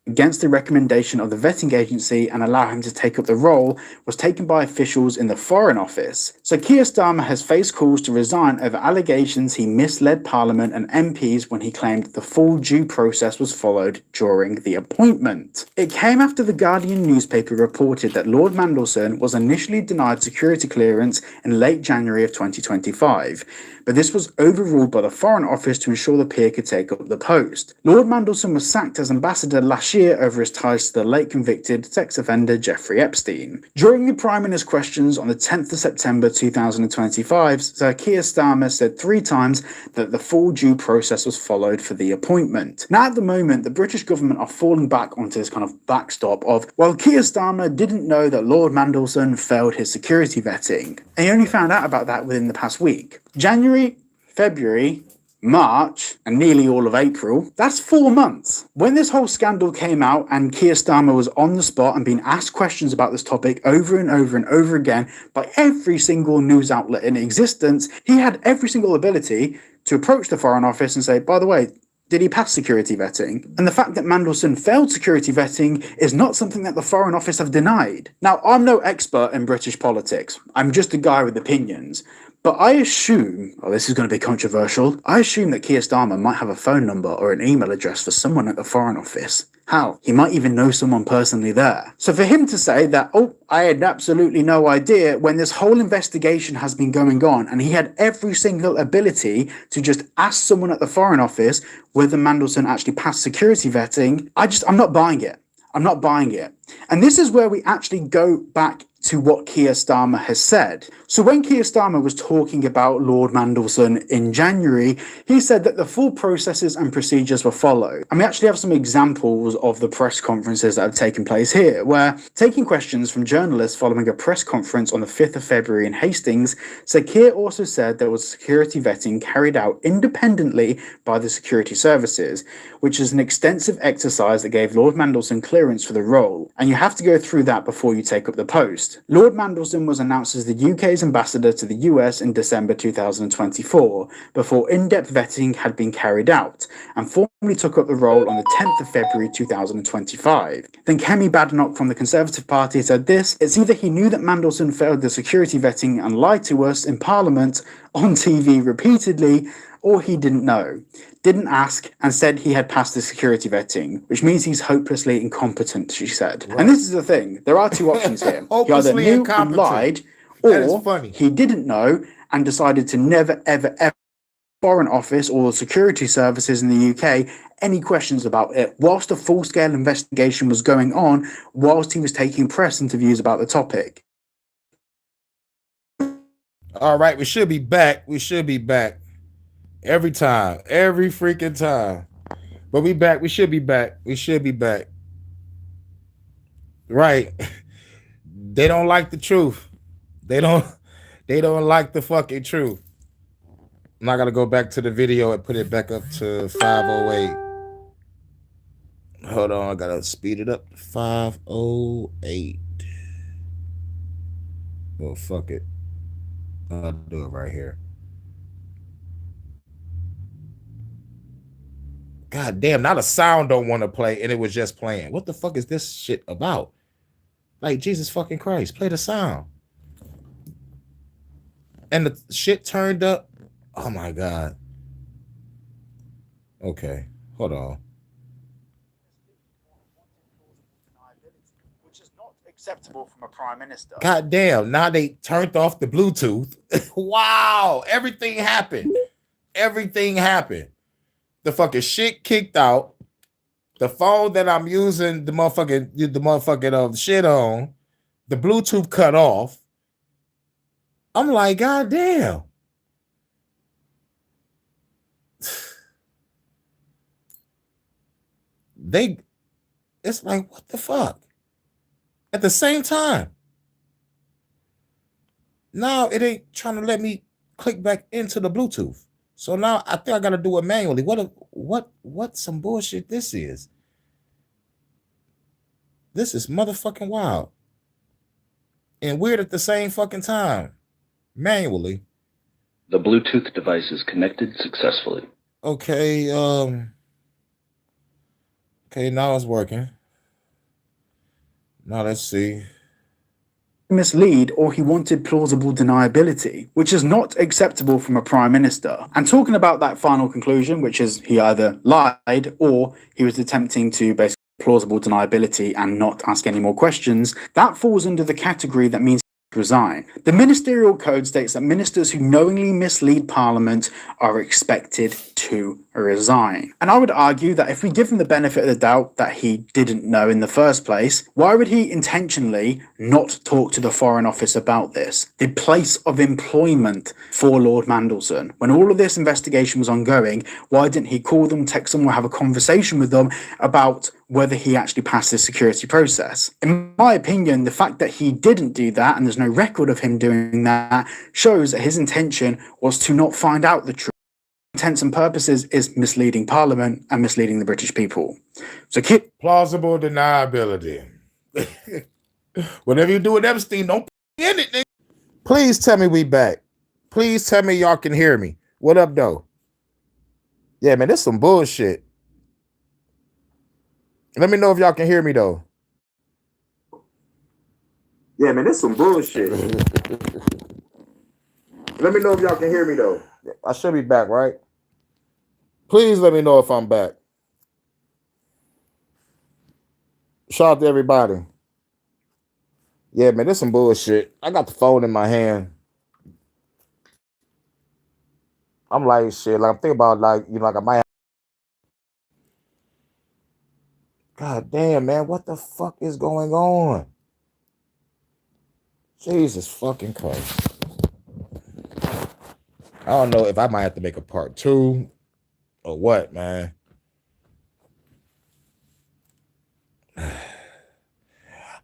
Against the recommendation of the vetting agency and allow him to take up the role was taken by officials in the Foreign Office. So Keir Starmer has faced calls to resign over allegations he misled Parliament and MPs when he claimed the full due process was followed during the appointment. It came after the Guardian newspaper reported that Lord Mandelson was initially denied security clearance in late January of 2025. But this was overruled by the Foreign Office to ensure the peer could take up the post. Lord Mandelson was sacked as ambassador last year over his ties to the late convicted sex offender Jeffrey Epstein. During the Prime Minister's questions on the 10th of September 2025, Sir Keir Starmer said 3 times that the full due process was followed for the appointment. Now at the moment, the British government are falling back onto this kind of backstop of, well, Keir Starmer didn't know that Lord Mandelson failed his security vetting. And he only found out about that within the past week. January, February, March, and nearly all of April, that's 4 months. When this whole scandal came out and Keir Starmer was on the spot and being asked questions about this topic over and over and over again by every single news outlet in existence, he had every single ability to approach the Foreign Office and say, by the way, did he pass security vetting? And the fact that Mandelson failed security vetting is not something that the Foreign Office have denied. Now, I'm no expert in British politics. I'm just a guy with opinions. But I assume, this is going to be controversial, I assume that Keir Starmer might have a phone number or an email address for someone at the Foreign Office. How? He might even know someone personally there. So for him to say that, I had absolutely no idea when this whole investigation has been going on and he had every single ability to just ask someone at the Foreign Office whether Mandelson actually passed security vetting, I'm not buying it. I'm not buying it. And this is where we actually go back to what Keir Starmer has said. So when Keir Starmer was talking about Lord Mandelson in January, he said that the full processes and procedures were followed. And we actually have some examples of the press conferences that have taken place here, where taking questions from journalists following a press conference on the 5th of February in Hastings, Sir Keir also said there was security vetting carried out independently by the security services, which is an extensive exercise that gave Lord Mandelson clearance for the role. And you have to go through that before you take up the post. Lord Mandelson was announced as the UK's ambassador to the US in December 2024, before in-depth vetting had been carried out, and formally took up the role on the 10th of February 2025. Then Kemi Badenoch from the Conservative Party said this: "It's either he knew that Mandelson failed the security vetting and lied to us in Parliament on TV repeatedly, or he didn't know, didn't ask, and said he had passed the security vetting, which means he's hopelessly incompetent," she said. Right. And this is the thing. There are two options here. He either knew and lied, or he didn't know and decided to never, ever, ever Foreign Office or the security services in the UK any questions about it whilst a full-scale investigation was going on, whilst he was taking press interviews about the topic. All right, we should be back. We should be back. Every time. Every freaking time. But we back. We should be back. We should be back. Right. They don't like the truth. They don't like the fucking truth. I'm not gonna go back to the video and put it back up to 508. Hold on, I gotta speed it up to 508. Well, fuck it. I'll do it right here. God damn, now the sound don't want to play and it was just playing. What the fuck is this shit about? Like, Jesus fucking Christ, play the sound. And the shit turned up. Oh my God. Okay, hold on. Which is not acceptable from a prime minister. God damn, now they turned off the Bluetooth. Wow, everything happened. Everything happened. The fucking shit kicked out. The phone that I'm using, the motherfucking shit on, the Bluetooth cut off. I'm like, God damn. It's like, what the fuck? At the same time. Now it ain't trying to let me click back into the Bluetooth. So now I think I gotta do it manually. What some bullshit this is? This is motherfucking wild. And weird at the same fucking time. Manually. The Bluetooth device is connected successfully. Okay, okay, now it's working. Now let's see. Mislead, or he wanted plausible deniability, which is not acceptable from a prime minister. And talking about that final conclusion, which is he either lied or he was attempting to basically plausible deniability and not ask any more questions, that falls under the category that means resign. The ministerial code states that ministers who knowingly mislead Parliament are expected to resign. And I would argue that if we give him the benefit of the doubt that he didn't know in the first place, why would he intentionally not talk to the Foreign Office about this? The place of employment for Lord Mandelson. When all of this investigation was ongoing, why didn't he call them, text them, or have a conversation with them about whether he actually passed the security process? In my opinion, the fact that he didn't do that, and there's no record of him doing that, shows that his intention was to not find out the truth. Intents and purposes is misleading Parliament and misleading the British people. So plausible deniability. Whatever you do with Epstein, don't in it, nigga. Please tell me we back. Please tell me y'all can hear me. What up, though? Yeah, man, this some bullshit. Let me know if y'all can hear me, though. Yeah, man, this some bullshit. Let me know if y'all can hear me, though. I should be back, right? Please let me know if I'm back. Shout out to everybody. Yeah, man, this some bullshit. I got the phone in my hand. I'm like, shit, like I'm thinking about, like, you know, like I might have... God God damn, man, what the fuck is going on? Jesus fucking Christ. I don't know if I might have to make a part 2 or what, man.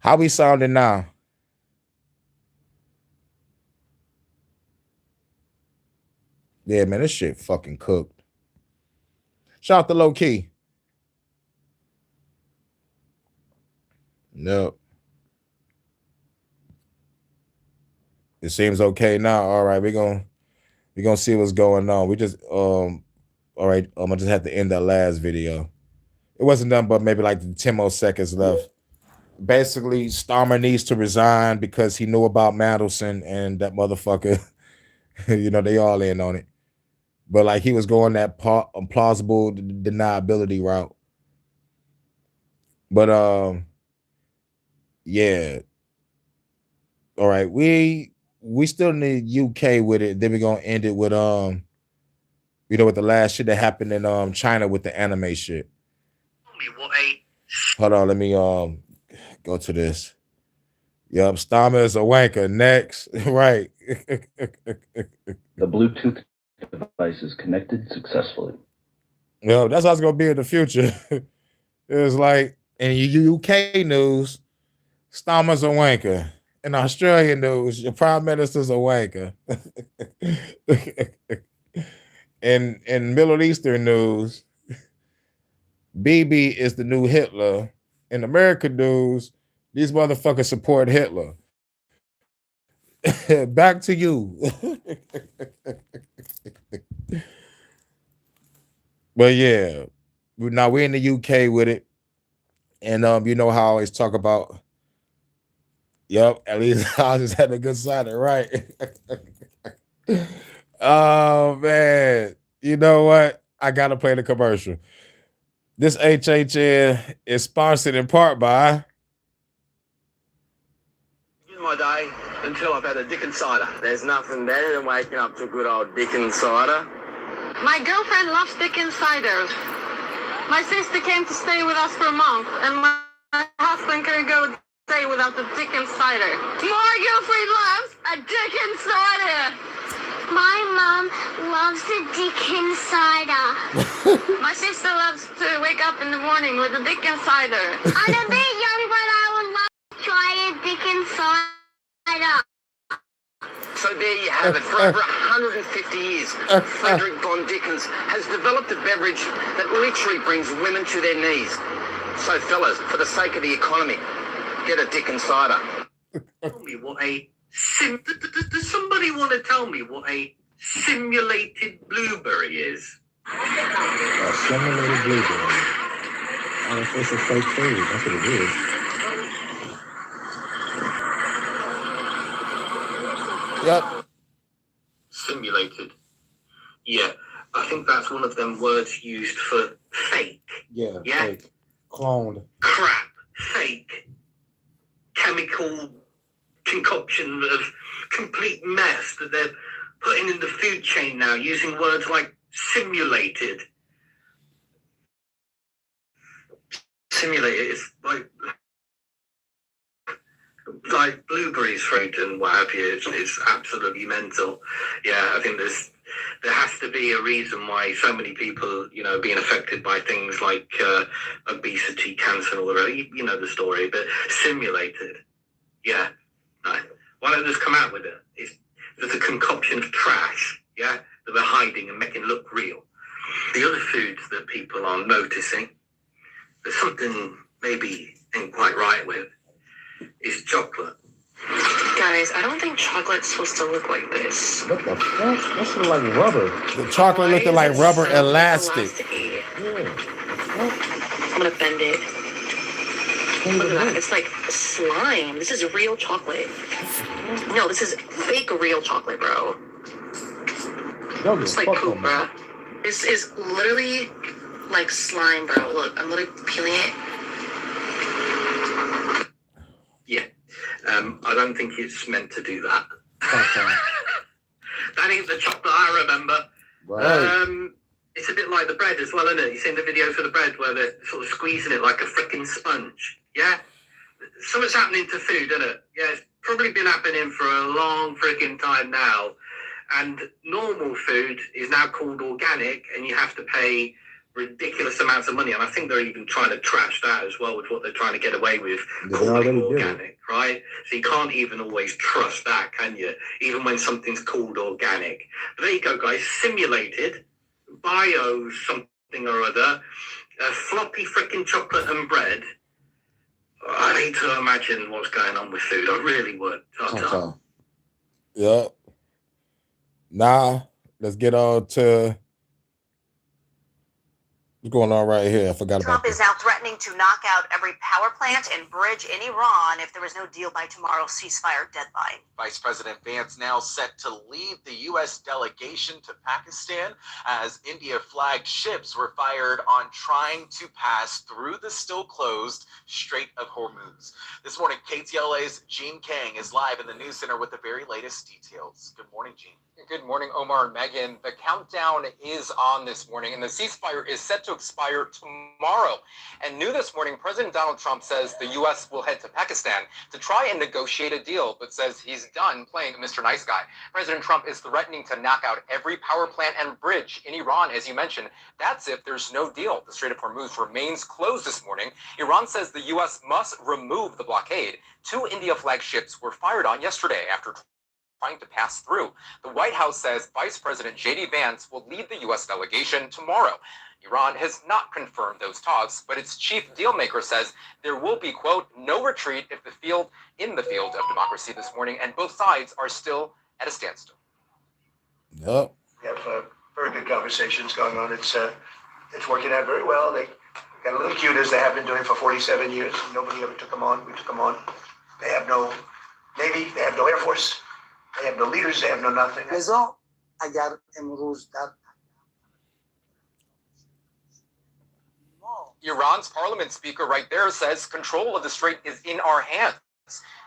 How we sounding now? Yeah, man, this shit fucking cooked. Shout out to Low Key. Nope. It seems okay now. All right, we're gonna see what's going on. We just all right, I'm gonna just have to end that last video. It wasn't done, but maybe like 10 more seconds left. Basically, Starmer needs to resign because he knew about Mandelson and that motherfucker. You know, they all in on it. But like he was going that plausible deniability route. But yeah. All right, we still need UK with it. Then we're gonna end it with you know, with the last shit that happened in China with the anime shit. Hold on, let me go to this. Yup, Starmer is a wanker. Next. Right. The Bluetooth device is connected successfully. Yo, that's how it's gonna be in the future. It's like in UK news, Starmer's a wanker. In Australian news, your prime minister's a wanker. In Middle Eastern news, Bibi is the new Hitler. In American news, these motherfuckers support Hitler. Back to you. But yeah, now we're in the UK with it. And you know how I always talk about, yep, at least I just had a good side of it, right? Oh man, you know what? I gotta play the commercial. This HHN is sponsored in part by my day until I've had a Dickens cider. There's nothing better than waking up to good old Dickens cider. My girlfriend loves Dickens cider. My sister came to stay with us for a month, and my husband couldn't go stay without the Dickens cider. My girlfriend loves a Dickens cider. My mom loves the Dickens cider. My sister loves to wake up in the morning with a Dickens cider. I'm a bit young, but I would love to try a Dickens cider. So there you have it. For over 150 years, Frederick Bond Dickens has developed a beverage that literally brings women to their knees. So fellas, for the sake of the economy, get a Dickens cider. Tell me what does somebody want to tell me what a simulated blueberry is? a simulated blueberry. Oh, it's a fake food. That's what it is. Yep. Simulated. Yeah, I think that's one of them words used for fake. Yeah. Yeah? Fake. Cloned. Crap. Fake. Chemical concoction of complete mess that they're putting in the food chain now using words like simulated. Simulated is like blueberries fruit and what have you. It's absolutely mental. Yeah, I think there has to be a reason why so many people, you know, being affected by things like obesity, cancer, and all the rest. You know the story, but simulated. Yeah. No. Why don't they just come out with it? There's a concoction of trash, yeah, that they're hiding and making look real. The other foods that people are noticing, there's something maybe ain't quite right with, is chocolate. Guys, I don't think chocolate's supposed to look like this. What the fuck? That shit like rubber. The chocolate looking like rubber elastic. Yeah. I'm gonna bend it. Look at that. It's like slime. This is real chocolate. No, this is fake real chocolate, bro. It's like poop, bro. This is literally like slime, bro. Look, I'm literally peeling it. Yeah. I don't think it's meant to do that. That ain't the chocolate I remember. Right. it's a bit like the bread as well, isn't it? You've seen the video for the bread where they're sort of squeezing it like a freaking sponge. Yeah? Something's happening to food, isn't it? Yeah, it's probably been happening for a long freaking time now. And normal food is now called organic, and you have to pay ridiculous amounts of money. And I think they're even trying to trash that as well with what they're trying to get away with, calling organic, right? So you can't even always trust that, can you? Even when something's called organic. But there you go, guys. Simulated, bio something or other, floppy freaking chocolate and bread. I need to imagine what's going on with food. I really would. Okay. Yep. Now, let's get on to what's going on right here. I forgot about Trump this. is now threatening to knock out every power plant and bridge in Iran if there is no deal by tomorrow's ceasefire deadline. Vice President Vance now set to lead the U.S. delegation to Pakistan as India-flagged ships were fired on trying to pass through the still closed Strait of Hormuz. This morning, KTLA's Gene Kang is live in the news center with the very latest details. Good morning, Gene. Good morning, Omar and Megan. The countdown is on this morning, and the ceasefire is set to expire tomorrow. And new this morning, President Donald Trump says the U.S. will head to Pakistan to try and negotiate a deal, but says he's done playing Mr. Nice Guy. President Trump is threatening to knock out every power plant and bridge in Iran, as you mentioned. That's if there's no deal. The Strait of Hormuz remains closed this morning. Iran says the U.S. must remove the blockade. 2 India flagged ships were fired on yesterday after trying to pass through. The White House says Vice President J.D. Vance will lead the U.S. delegation tomorrow. Iran has not confirmed those talks, but its chief dealmaker says there will be, quote, no retreat in the field of democracy this morning, and both sides are still at a standstill. Yep. We have very good conversations going on. It's working out very well. They got a little cute as they have been doing for 47 years. Nobody ever took them on. We took them on. They have no Navy. They have no Air Force. They have no leaders. They have no nothing. Iran's parliament speaker right there says control of the strait is in our hands,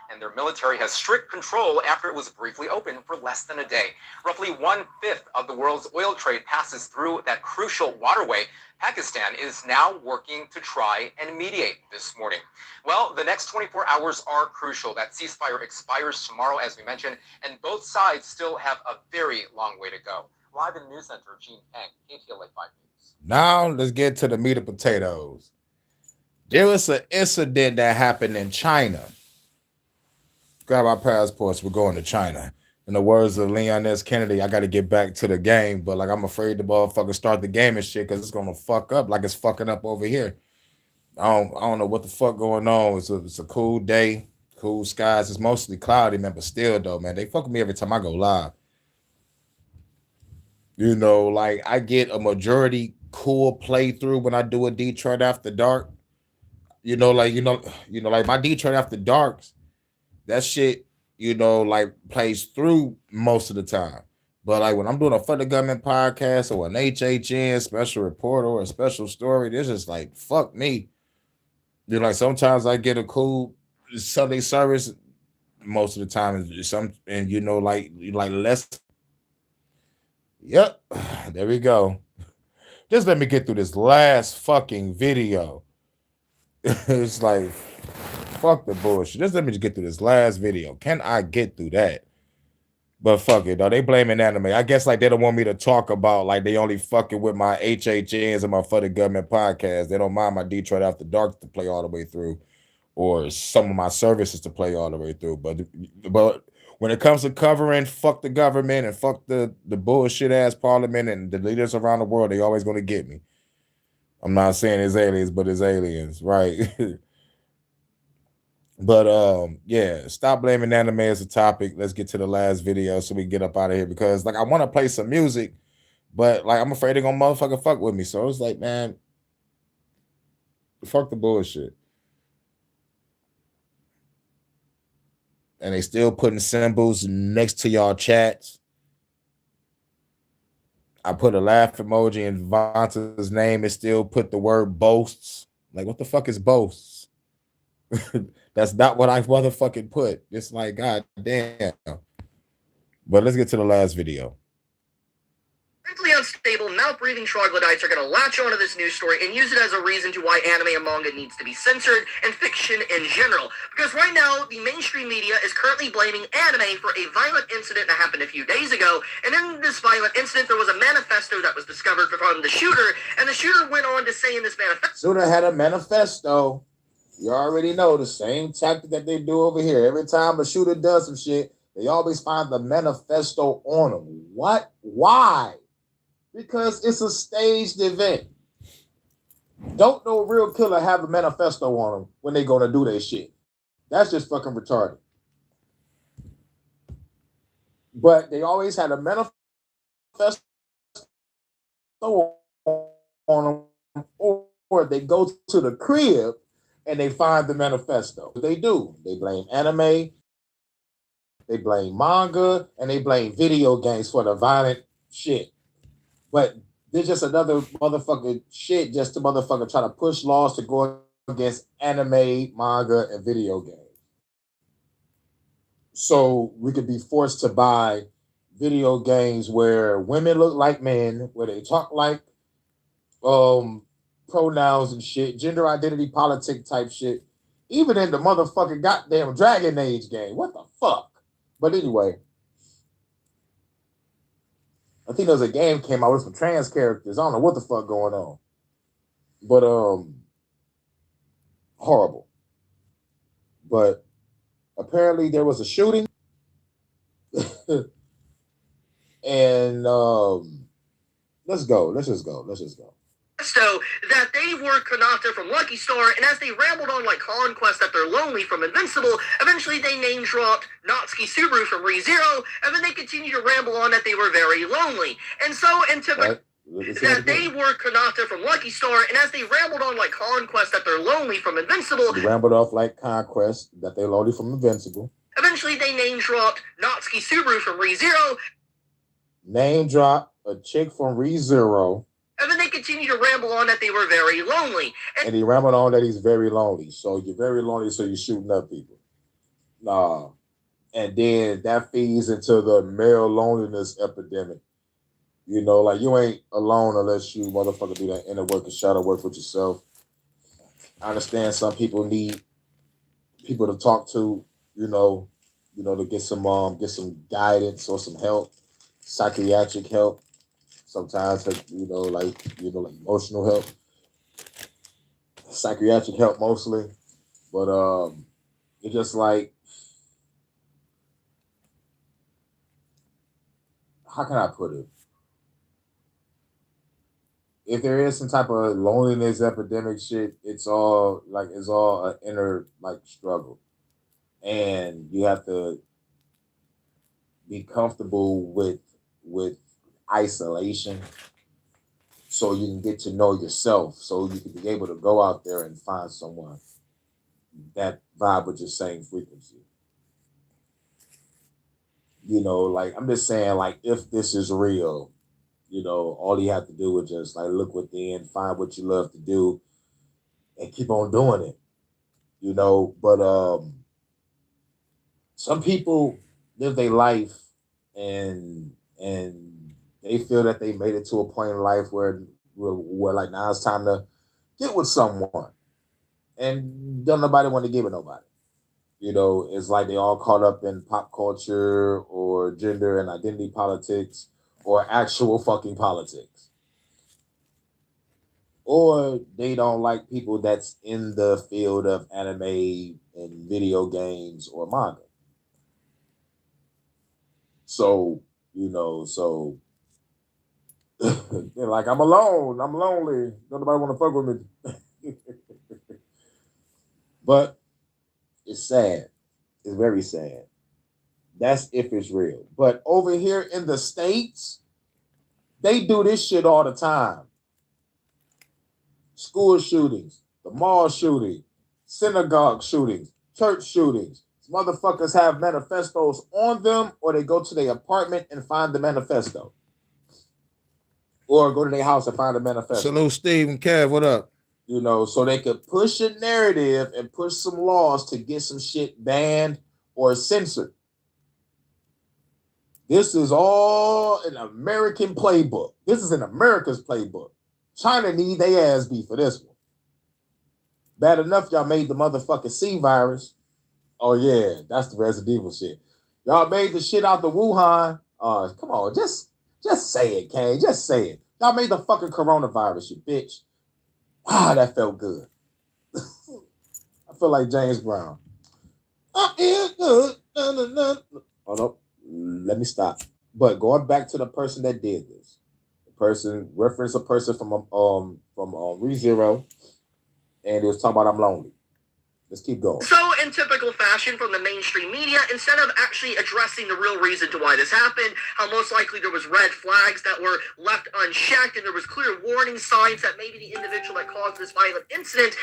and their military has strict control after it was briefly open for less than a day. Roughly 1/5 of the world's oil trade passes through that crucial waterway. Pakistan is now working to try and mediate this morning. Well, the next 24 hours are crucial. That ceasefire expires tomorrow, as we mentioned, and both sides still have a very long way to go. Live in the news center, Gene Kang, KTLA 5 News. Now, let's get to the meat and potatoes. There was an incident that happened in China. Grab our passports. We're going to China. In the words of Leon S. Kennedy, I got to get back to the game, but like I'm afraid the motherfucker start the game and shit because it's gonna fuck up like it's fucking up over here. I don't know what the fuck going on. It's a cool day, cool skies. It's mostly cloudy, man, but still though, man, they fuck with me every time I go live. You know, like I get a majority cool playthrough when I do a Detroit After Dark. You know, like my Detroit After Darks, that shit, you know, like plays through most of the time. But like when I'm doing a Fuck the Government podcast or an HHN special report or a special story, this is like, fuck me. You know, like sometimes I get a cool Sunday service. Most of the time is some, and you know, like less. Yep, there we go. Just let me get through this last fucking video. It's like, fuck the bullshit. Just let me just get through this last video. Can I get through that? But fuck it, though. They blaming anime. I guess like they don't want me to talk about like they only fucking with my HHNs and my Fuck the Government podcast. They don't mind my Detroit After Dark to play all the way through, or some of my services to play all the way through. But when it comes to covering fuck the government and fuck the bullshit ass parliament and the leaders around the world, they always gonna get me. I'm not saying it's aliens, but it's aliens, right? But yeah, stop blaming anime as a topic. Let's get to the last video so we can get up out of here, because like I want to play some music, but like I'm afraid they're gonna motherfucking fuck with me. So it's like, man, fuck the bullshit. And they still putting symbols next to y'all chats. I put a laugh emoji in Vanta's name and still put the word boasts. Like, what the fuck is boasts? That's not what I motherfucking put. It's like, god damn. But let's get to the last video. Frankly, unstable, mouth-breathing troglodytes are going to latch onto this news story and use it as a reason to why anime and manga needs to be censored and fiction in general. Because right now, the mainstream media is currently blaming anime for a violent incident that happened a few days ago. And in this violent incident, there was a manifesto that was discovered from the shooter, and the shooter went on to say in this manifesto... Shooter had a manifesto. You already know the same tactic that they do over here. Every time a shooter does some shit, they always find the manifesto on them. What? Why? Because it's a staged event. Don't no real killer have a manifesto on them when they gonna do their shit. That's just fucking retarded. But they always had a manifesto on them, or they go to the crib and they find the manifesto. They do. They blame anime, they blame manga, and they blame video games for the violent shit. But there's just another motherfucking shit just to motherfucker try to push laws to go against anime, manga, and video games. So we could be forced to buy video games where women look like men, where they talk like pronouns and shit, gender identity politic type shit. Even in the motherfucking goddamn Dragon Age game. What the fuck? But anyway, I think there was a game came out with some trans characters. I don't know what the fuck going on. But horrible. But apparently there was a shooting. And let's go. Let's just go. That they were Kanata from Lucky Star, and as they rambled on like Conquest that they're lonely from Invincible, eventually they name-dropped Natsuki Subaru from ReZero, and then they continued to ramble on that they were very lonely. And so, that they were Kanata from Lucky Star, and as they rambled on like Conquest that they're lonely from Invincible... They rambled off like Conquest that they're lonely from Invincible. Eventually they name-dropped Natsuki Subaru from ReZero. Name-drop a chick from ReZero. And then they continue to ramble on that they were very lonely. And he rambled on that he's very lonely. So you're very lonely, so you're shooting up people. Nah. And then that feeds into the male loneliness epidemic. You know, like you ain't alone unless you motherfucker do that inner work and shadow work with yourself. I understand some people need people to talk to, you know, to get some guidance or some help, psychiatric help. Sometimes, like emotional help, psychiatric help mostly, but it's just like, how can I put it? If there is some type of loneliness epidemic shit, it's all an inner like struggle, and you have to be comfortable with isolation so you can get to know yourself, so you can be able to go out there and find someone that vibe with your same frequency. You know, like I'm just saying, like if this is real, you know, all you have to do is just like look within, find what you love to do, and keep on doing it. You know, but some people live their life and they feel that they made it to a point in life where like now it's time to get with someone, and don't nobody want to give it nobody. You know, it's like they all caught up in pop culture or gender and identity politics or actual fucking politics, or they don't like people that's in the field of anime and video games or manga. So they're like, I'm alone, I'm lonely, don't nobody want to fuck with me. But it's sad. It's very sad. That's if it's real. But over here in the States, they do this shit all the time. School shootings, the mall shooting, synagogue shootings, church shootings. Motherfuckers have manifestos on them, or they go to their apartment and find the manifesto. Or go to their house and find a manifesto. Salute, Steve and Kev. What up? You know, so they could push a narrative and push some laws to get some shit banned or censored. This is all an American playbook. This is an America's playbook. China need their ass beat for this one. Bad enough y'all made the motherfucking C virus. Oh yeah, that's the Resident Evil shit. Y'all made the shit out the Wuhan. Come on, just say it, Kane. Just say it. Y'all made the fucking coronavirus, you bitch. Wow, that felt good. I feel like James Brown. Oh no, let me stop. But going back to the person that did this, the person referenced a person from ReZero, and it was talking about I'm lonely. Let's keep going. So, in typical fashion from the mainstream media, instead of actually addressing the real reason to why this happened, how most likely there was red flags that were left unchecked, and there was clear warning signs that maybe the individual that caused this violent incident,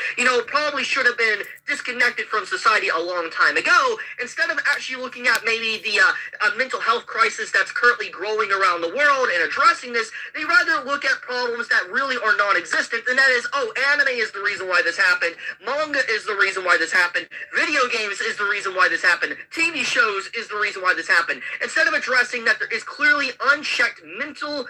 probably should have been disconnected from society a long time ago, instead of actually looking at maybe the mental health crisis that's currently growing around the world and addressing this, they rather look at problems that really are non-existent, and that is, anime is the reason why this happened, manga is the reason why this happened, video games is the reason why this happened, TV shows is the reason why this happened, instead of addressing that there is clearly unchecked mental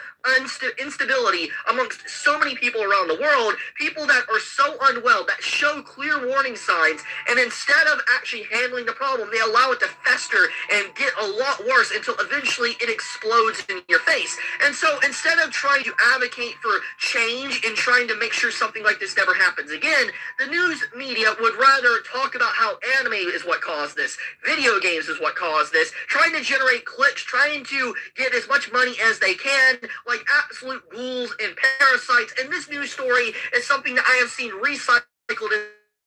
instability amongst so many people around the world, people that are so unwell, that show clear warning signs, and instead of actually handling the problem, they allow it to fester and get a lot worse until eventually it explodes in your face. And so instead of trying to advocate for change and trying to make sure something like this never happens again, the news media would rather talk about how anime is what caused this, video games is what caused this, trying to generate clicks, trying to get as much money as they can, like absolute ghouls and parasites. And this news story is something that I have seen recycled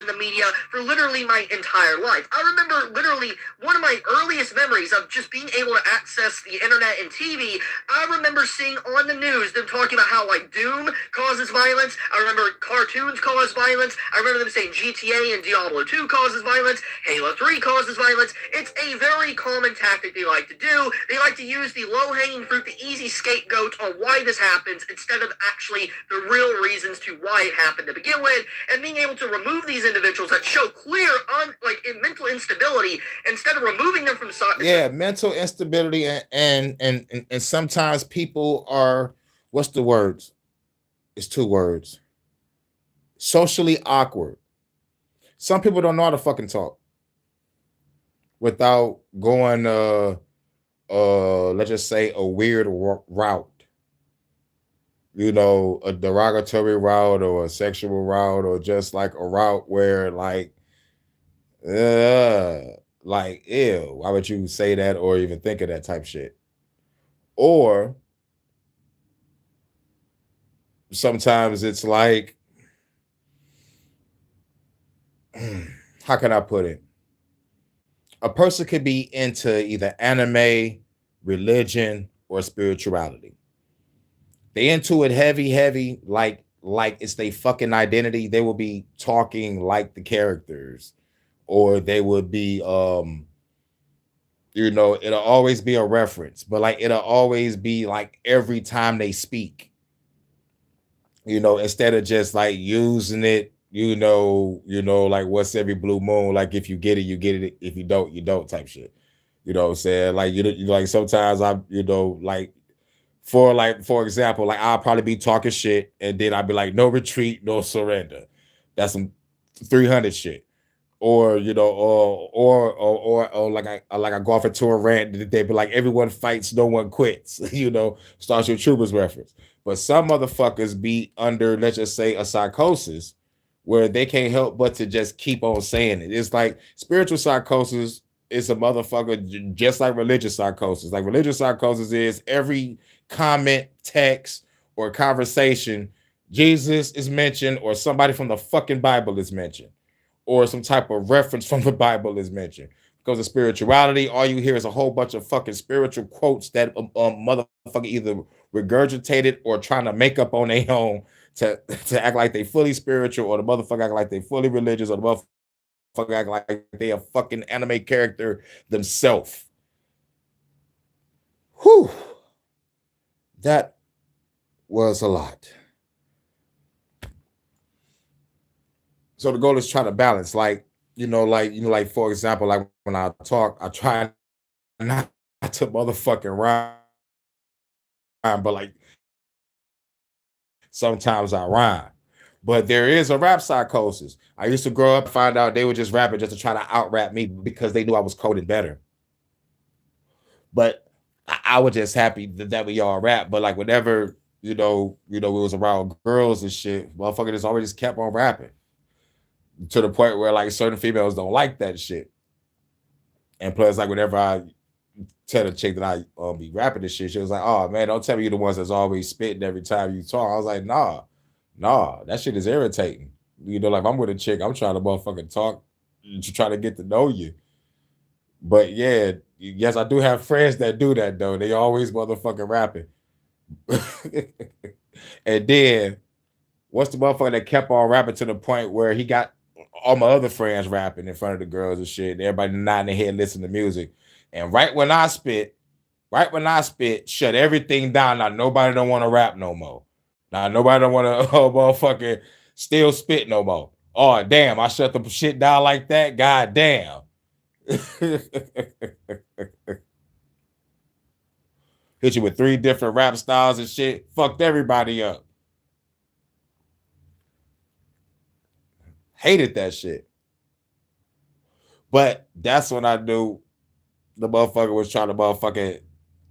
in the media for literally my entire life. I remember literally one of my earliest memories of just being able to access the internet and TV. I remember seeing on the news them talking about how like Doom causes violence. I remember cartoons cause violence. I remember them saying GTA and Diablo 2 causes violence. Halo 3 causes violence. It's a very common tactic they like to do. They like to use the low-hanging fruit, the easy scapegoat on why this happens instead of actually the real reasons to why it happened to begin with, and being able to remove these individuals that show clear in mental instability, instead of removing them from mental instability, and sometimes people are, what's the words? It's two words. Socially awkward. Some people don't know how to fucking talk without going let's just say a weird route. A derogatory route or a sexual route, or just like a route where like ew, why would you say that or even think of that type shit? Or sometimes it's like, how can I put it? A person could be into either anime, religion, or spirituality. They into it heavy, like it's their fucking identity. They will be talking like the characters, or they would be, it'll always be a reference, but like it'll always be like every time they speak, instead of just like using it, like what's every blue moon, like if you get it, you get it. If you don't, you don't type shit. You know what I'm saying? Like, like sometimes for example, like I'll probably be talking shit and then I'll be like, no retreat, no surrender. That's some 300 shit. Or, or like I go off into a rant, they be like, everyone fights, no one quits, Starship Troopers reference. But some motherfuckers be under, let's just say, a psychosis where they can't help but to just keep on saying it. It's like spiritual psychosis is a motherfucker just like religious psychosis. Like religious psychosis is every comment, text, or conversation, Jesus is mentioned, or somebody from the fucking Bible is mentioned, or some type of reference from the Bible is mentioned. Because of spirituality, all you hear is a whole bunch of fucking spiritual quotes that motherfucker either regurgitated or trying to make up on their own to act like they fully spiritual, or the motherfucker act like they fully religious, or the motherfucker act like they a fucking anime character themselves. Whew. That was a lot. So the goal is try to balance, like for example, like when I talk, I try not to motherfucking rhyme, but like sometimes I rhyme. But there is a rap psychosis. I used to grow up, find out they were just rapping just to try to out rap me because they knew I was coded better. But I was just happy that we all rap. But like whenever, we was around girls and shit, motherfucker just always just kept on rapping. To the point where like certain females don't like that shit. And plus, like whenever I tell the chick that I be rapping this shit, she was like, "Oh man, don't tell me you're the ones that's always spitting every time you talk." I was like, nah, that shit is irritating. Like if I'm with a chick, I'm trying to motherfucking talk to try to get to know you. But yeah, yes, I do have friends that do that though. They always motherfucking rapping. And then what's the motherfucker that kept on rapping to the point where he got all my other friends rapping in front of the girls and shit, and everybody nodding their head, listening to music. And right when I spit, shut everything down. Now nobody don't want to rap no more. Now nobody don't want to motherfucking still spit no more. Oh damn, I shut the shit down like that. God damn. Hit you with 3 different rap styles and shit. Fucked everybody up. Hated that shit. But that's when I knew the motherfucker was trying to motherfucking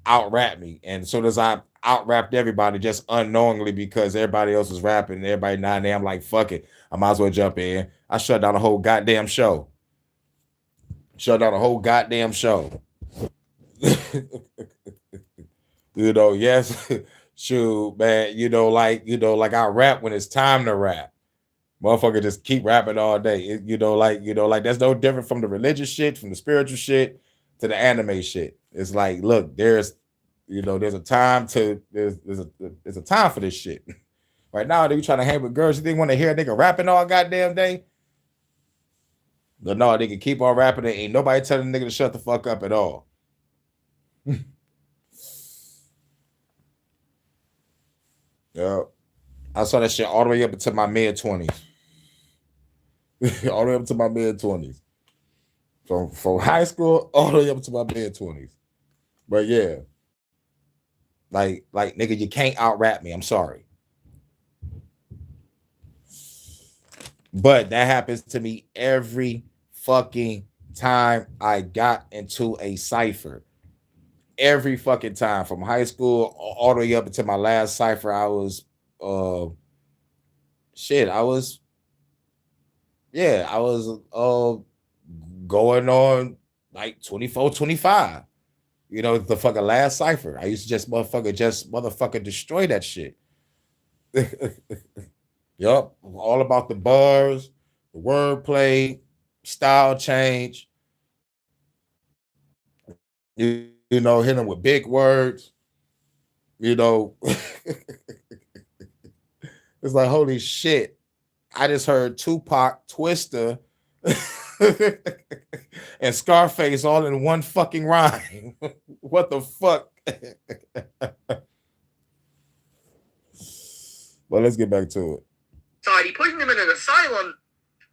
out rap me. And as soon as I out rapped everybody just unknowingly because everybody else was rapping and everybody nodding there, I'm like, fuck it. I might as well jump in. I shut down the whole goddamn show. Yes. Shoot, man, like I rap when it's time to rap. Motherfucker just keep rapping all day. Like that's no different from the religious shit, from the spiritual shit to the anime shit. It's like, look, there's a time to there's a time for this shit. Right now, they trying to hang with girls. You think want to hear a nigga rapping all goddamn day? But no, they can keep on rapping. Ain't nobody telling the nigga to shut the fuck up at all. Yeah. I saw that shit all the way up into my mid-20s. All the way up to my mid-20s. From high school all the way up to my mid-20s. But yeah. Like nigga, you can't out-rap me. I'm sorry. But that happens to me every fucking time I got into a cipher. Every fucking time. From high school all the way up until my last cipher, I was going on like 24, 25. The fucking last cipher. I used to just motherfucker destroy that shit. Yup. All about the bars, the wordplay, style change. Hit them with big words. It's like, holy shit. I just heard Tupac, Twista, and Scarface all in one fucking rhyme. What the fuck? Well, let's get back to it. Putting them in an asylum,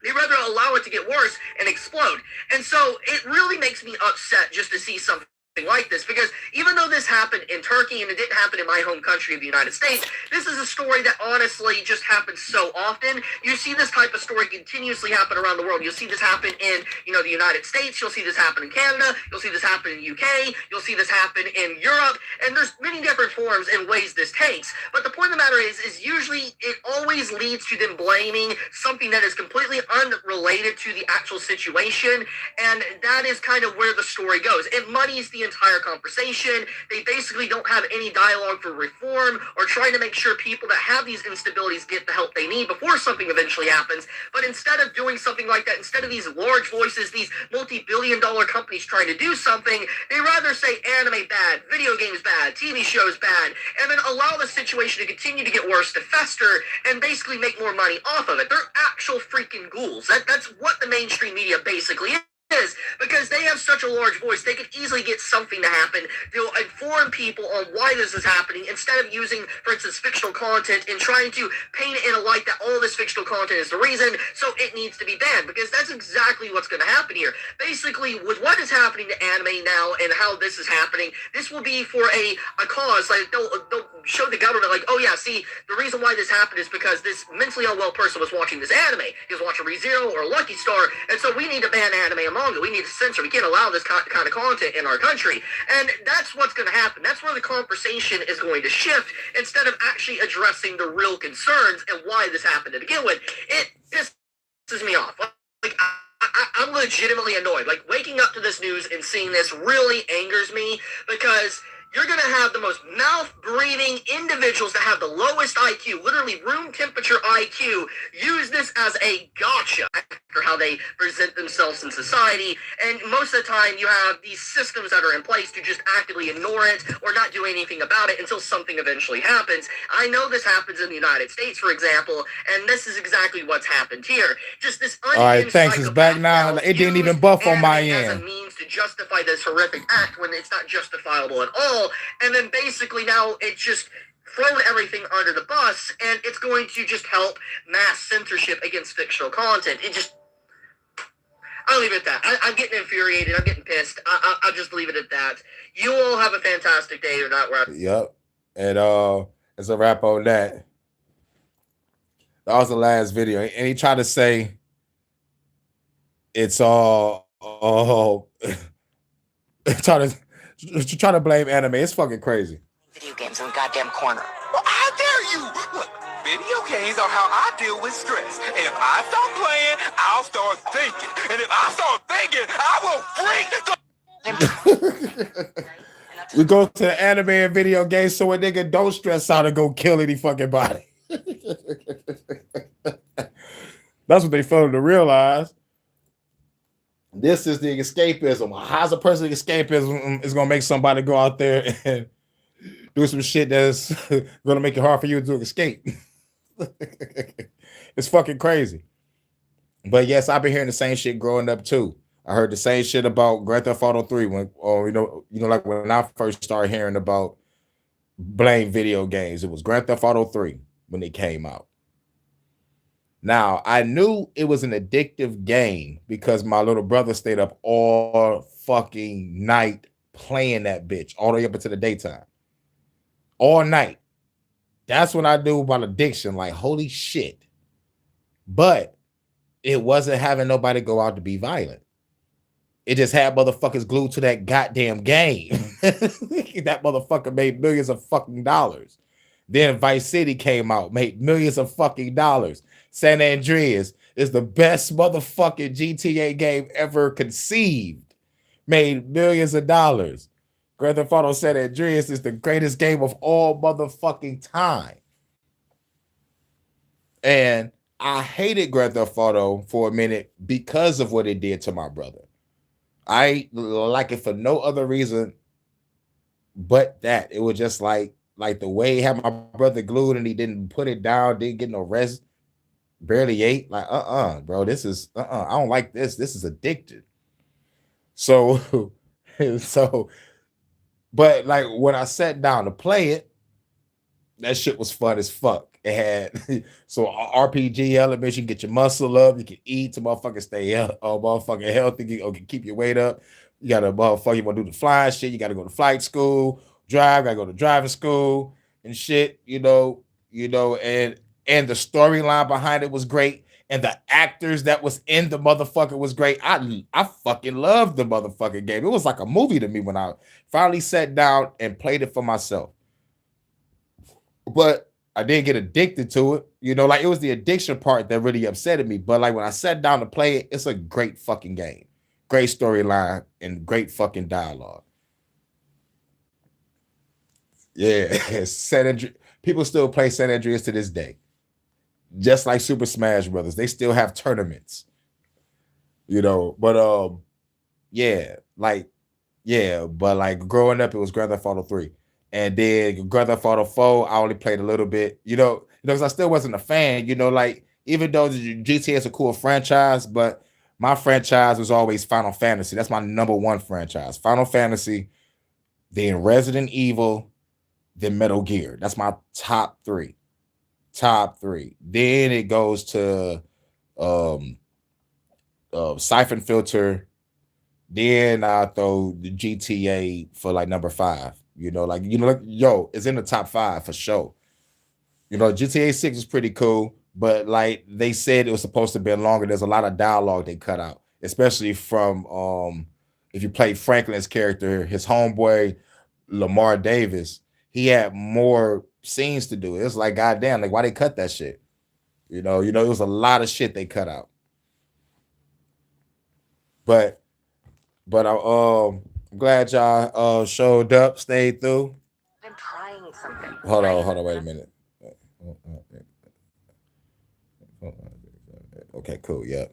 they'd rather allow it to get worse and explode. And so it really makes me upset just to see something like this, because even though this happened in Turkey and it didn't happen in my home country of the United States, this is a story that honestly just happens so often. You see this type of story continuously happen around the world. You'll see this happen in, the United States. You'll see this happen in Canada. You'll see this happen in the UK. You'll see this happen in Europe. And there's many different forms and ways this takes. But the point of the matter is usually it always leads to them blaming something that is completely unrelated to the actual situation. And that is kind of where the story goes. It muddies the entire conversation. They basically don't have any dialogue for reform or trying to make sure people that have these instabilities get the help they need before something eventually happens. But instead of doing something like that, instead of these large voices, these multi-billion-dollar companies trying to do something, they rather say anime bad, video games bad, TV shows bad, and then allow the situation to continue to get worse, to fester, and basically make more money off of it. They're actual freaking ghouls. That's what the mainstream media basically is because they have such a large voice. They could easily get something to happen. They'll inform people on why this is happening instead of using, for instance, fictional content and trying to paint it in a light that all this fictional content is the reason, so it needs to be banned, because that's exactly what's going to happen here. Basically, with what is happening to anime now and how this is happening, this will be for a cause. Like they'll show the government, like, oh yeah, see, the reason why this happened is because this mentally unwell person was watching this anime. He was watching ReZero or Lucky Star, and so we need to ban anime and manga. We need to censor. We can't allow this kind of content in our country. And that's what's going to happen. That's where the conversation is going to shift instead of actually addressing the real concerns and why this happened to begin with. It pisses me off. Like, I'm legitimately annoyed. Like, waking up to this news and seeing this really angers me, because you're going to have the most mouth-breathing individuals that have the lowest IQ, literally room temperature IQ, use this as a gotcha for how they present themselves in society. And most of the time, you have these systems that are in place to just actively ignore it or not do anything about it until something eventually happens. I know this happens in the United States, for example, and this is exactly what's happened here. Just this All right, thanks. It's back now. It didn't even buff on my as a end. means to justify this horrific act when it's not justifiable at all. And then basically now it's just thrown everything under the bus, and it's going to just help mass censorship against fictional content. I'll leave it at that. I'm getting infuriated. I'm getting pissed. I'll just leave it at that. You all have a fantastic day. Or not wrap. Yep. And it's a wrap on that. That was the last video. And he tried to say it's all try to blame anime. It's fucking crazy. Video games in the goddamn corner. Well, how dare you? Look, video games are how I deal with stress. And if I start playing, I'll start thinking. And if I start thinking, I will freak. We go to the anime and video games so a nigga don't stress out and go kill any fucking body. That's what they failed to realize. This is the escapism. How's a person escapism is gonna make somebody go out there and do some shit that's gonna make it hard for you to escape? It's fucking crazy. But yes, I've been hearing the same shit growing up too. I heard the same shit about Grand Theft Auto 3 when, or like when I first started hearing about blame video games. It was Grand Theft Auto 3 when it came out. Now, I knew it was an addictive game because my little brother stayed up all fucking night playing that bitch all the way up into the daytime. All night. That's when I knew about addiction. Like, holy shit. But it wasn't having nobody go out to be violent. It just had motherfuckers glued to that goddamn game. That motherfucker made millions of fucking dollars. Then Vice City came out, made millions of fucking dollars. San Andreas is the best motherfucking GTA game ever conceived. Made millions of dollars. Grand Theft Auto San Andreas is the greatest game of all motherfucking time. And I hated Grand Theft Auto for a minute because of what it did to my brother. I like it for no other reason but that. It was just like the way he had my brother glued and he didn't put it down, didn't get no rest, barely ate. Like, bro, this is, I don't like this. This is addicted. So, but like when I sat down to play it, that shit was fun as fuck. It had so RPG elements. You can get your muscle up. You can eat to motherfucking stay motherfucking healthy. You can keep your weight up. You gotta motherfucker. You want to do the flying shit. You got to go to flight school. Drive. Got to go to driving school and shit. And the storyline behind it was great. And the actors that was in the motherfucker was great. I fucking loved the motherfucking game. It was like a movie to me when I finally sat down and played it for myself. But I didn't get addicted to it. Like it was the addiction part that really upsetted me. But like when I sat down to play it, it's a great fucking game. Great storyline and great fucking dialogue. Yeah, people still play San Andreas to this day. Just like Super Smash Brothers. They still have tournaments. But growing up, it was Grand Theft Auto 3. And then Grand Theft Auto 4, I only played a little bit, because I still wasn't a fan, like even though GTA is a cool franchise, but my franchise was always Final Fantasy. That's my number one franchise. Final Fantasy, then Resident Evil, then Metal Gear. That's my top three. Then it goes to Siphon Filter. Then I throw the GTA for like number 5. It's in the top 5 for sure. GTA 6 is pretty cool, but like they said it was supposed to be longer. There's a lot of dialogue they cut out, especially from if you play Franklin's character, his homeboy Lamar Davis, he had more scenes to do. It's like, goddamn, like why they cut that shit? It was a lot of shit they cut out. But I'm glad y'all showed up, stayed through. I'm trying something. Hold on, wait a minute. Okay, cool. Yeah,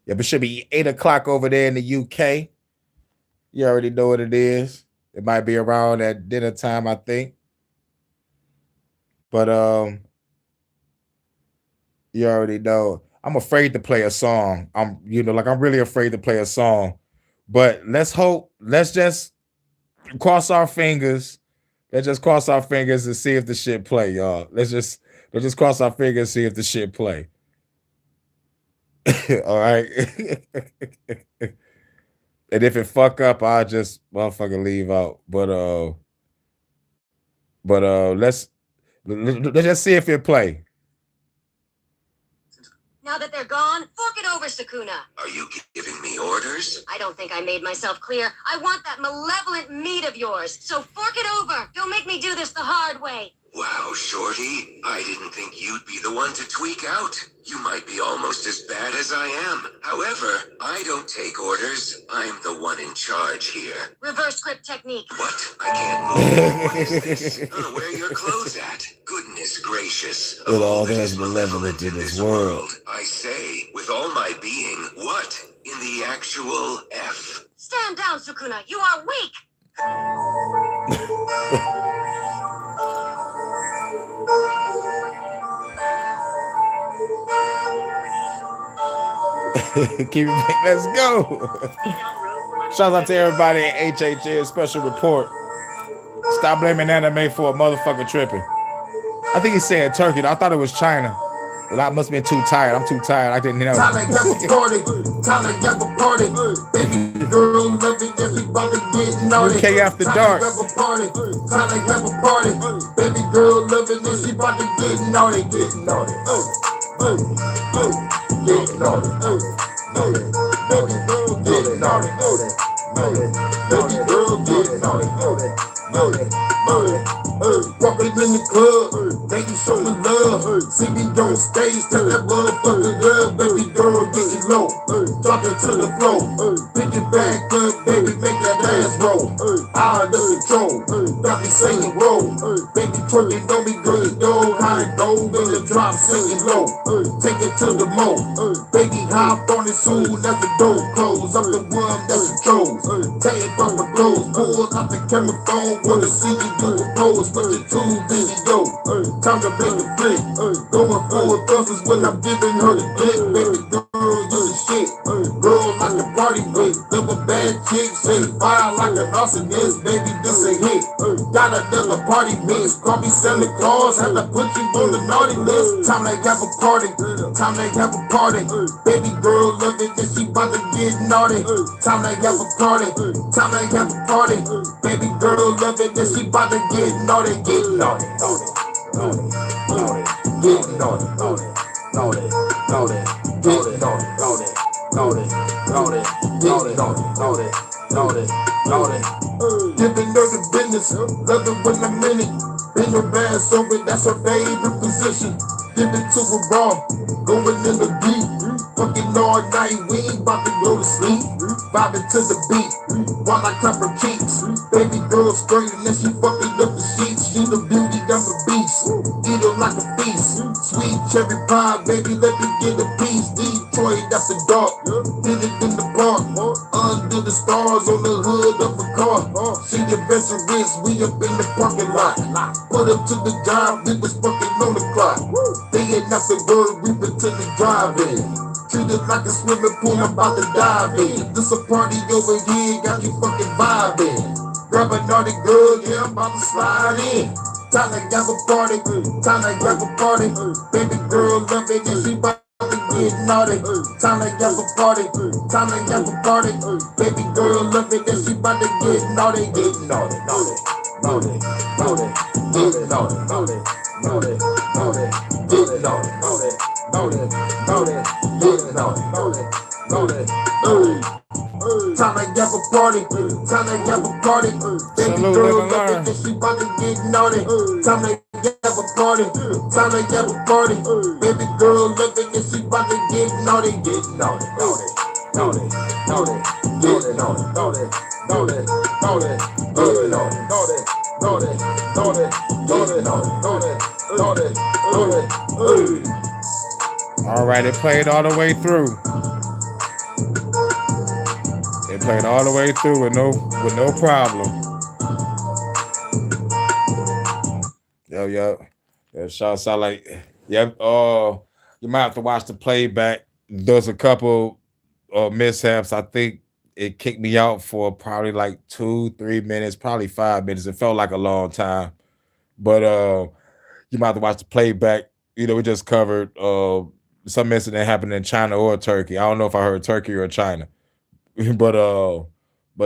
but it should be 8:00 over there in the UK. You already know what it is. It might be around at dinner time, I think. But you already know. I'm afraid to play a song. I'm really afraid to play a song. But let's just cross our fingers. Let's just cross our fingers and see if the shit play, y'all. Let's just cross our fingers and see if the shit play. All right. And if it fuck up, I'll just motherfucking leave out. But let's just see if it play. Now that they're gone, fork it over, Sukuna. Are you giving me orders? I don't think I made myself clear. I want that malevolent meat of yours, so fork it over. Don't make me do this the hard way. Wow, Shorty, I didn't think you'd be the one to tweak out. You might be almost as bad as I am. However, I don't take orders. I'm the one in charge here. Reverse grip technique. What? I can't move. What is this? Where are your clothes at? Goodness gracious. With all that is malevolent in this world. I say, with all my being, what in the actual F? Stand down, Sukuna. You are weak. Keep it, let's go. Shout out to everybody in HHN special report. Stop blaming anime for a motherfucker tripping. I think he said Turkey. I thought it was China. Well, I must have been too tired. I'm too tired. I didn't know. UK After Dark. Baby girl loving it, she about to get naughty, get naughty. Get naughty, baby girl get naughty, baby girl get naughty. Walking in the club, baby show me love. See me on stage, tell that motherfucker love. Baby girl get it low, drop it to the floor. Pick it back up, baby, make that ass roll. Out of control, got me singing roll. Baby twerking on me, girl, you know how it go. In the drop, singing low, take it to the mo. Baby hop on it soon as the door close. I'm the one that controls. Take off my clothes, pull out the camera phone, wanna see you do a pose. Put the tube in the yo, time to make a flick. Going for a buses when I'm giving her the dick. Baby girl, you the shit. Girl like a party bitch. Never bad chick, say fire like an arsonist. Baby, this a hit. Got another party mix. Call me Santa Claus, had to put you on the naughty list. Time they have a party, time they have a party. Baby girl love it, that she about to get naughty. Time they have a party, time they have a party. Baby girl love it, that she about to get naughty, get naughty, naughty, naughty, get naughty, naughty, naughty, naughty, get naughty, naughty, naughty, naughty, get naughty, naughty, naughty, naughty. Giving her the business, love it when I'm in it. Bend your ass over, that's her favorite position. Give it to her raw, going in the deep. Fucking all night, we ain't about to go to sleep. Vibing to the beat, while I clap her cheeks. Baby girl screaming and she fucking up the sheets. She the beauty of the beast, eat her like a feast. Sweet cherry pie, baby, let me get a piece. Detroit after dark, did it in the park. Under the stars on the hood of a car. She adventurous, we up in the parking lot. Put up to the job, we was fucking on the clock. Day and after work, we been to the drive-in. Treat treat it like a swimming pool, I'm about to dive in. This a party over here, got you fucking vibing. Grab a naughty girl, yeah, I'm about to slide in. Time to have a party, time to have a party. Baby girl love it and she about to get naughty. Time to have a party, time to have a party. Baby girl love it and she about to get naughty, get naughty, naughty, naughty, naughty, get naughty, naughty, naughty, naughty, get naughty, naughty, naughty, naughty, get naughty, naughty, naughty. Time to have a party, time to have a party. Baby girl love it and she about to get naughty. Time to have a party, time to have a party. Baby girl love it and she about to get naughty, get naughty, naughty, naughty, naughty, get naughty, naughty, naughty, naughty, get naughty, naughty, naughty, naughty, naughty, naughty, naughty, naughty. All right, it played all the way through. It played all the way through with no problem. Yo. That shot sound like, yep. You might have to watch the playback. There's a couple mishaps. I think it kicked me out for probably like 2-3 minutes, probably 5 minutes. It felt like a long time. But you might have to watch the playback. You know, we just covered some incident happened in China or Turkey. I don't know if I heard Turkey or China. But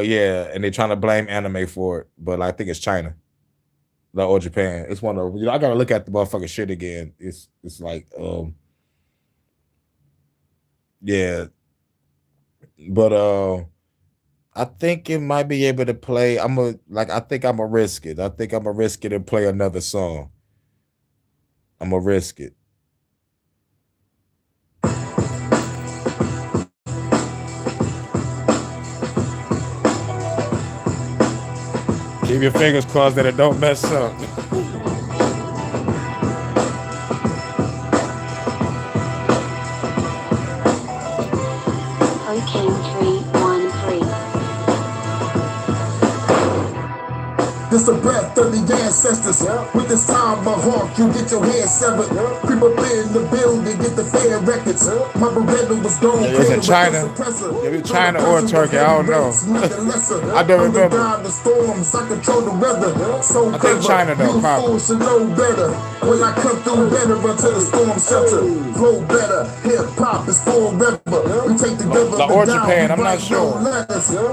yeah, and they're trying to blame anime for it. But I think it's China. Or Japan. It's one of, I gotta look at the motherfucking shit again. It's like yeah. But I think it might be able to play. I think I'm gonna risk it. I think I'm gonna risk it and play another song. I'm gonna risk it. Keep your fingers crossed that it don't mess up. Hurricane 313. This a breath of the ancestors. With this time, my heart, you get your head severed. Creep up in the building, get the fair records. My Beretta was gone. It was in China. It was China or Turkey. I don't know. I don't remember. The storms, I control the weather. So I think China though, probably. should know better. When I come through better, run to the storm shelter. Flow better. Hip hop is forever. We take the government or down. Japan, I'm not sure.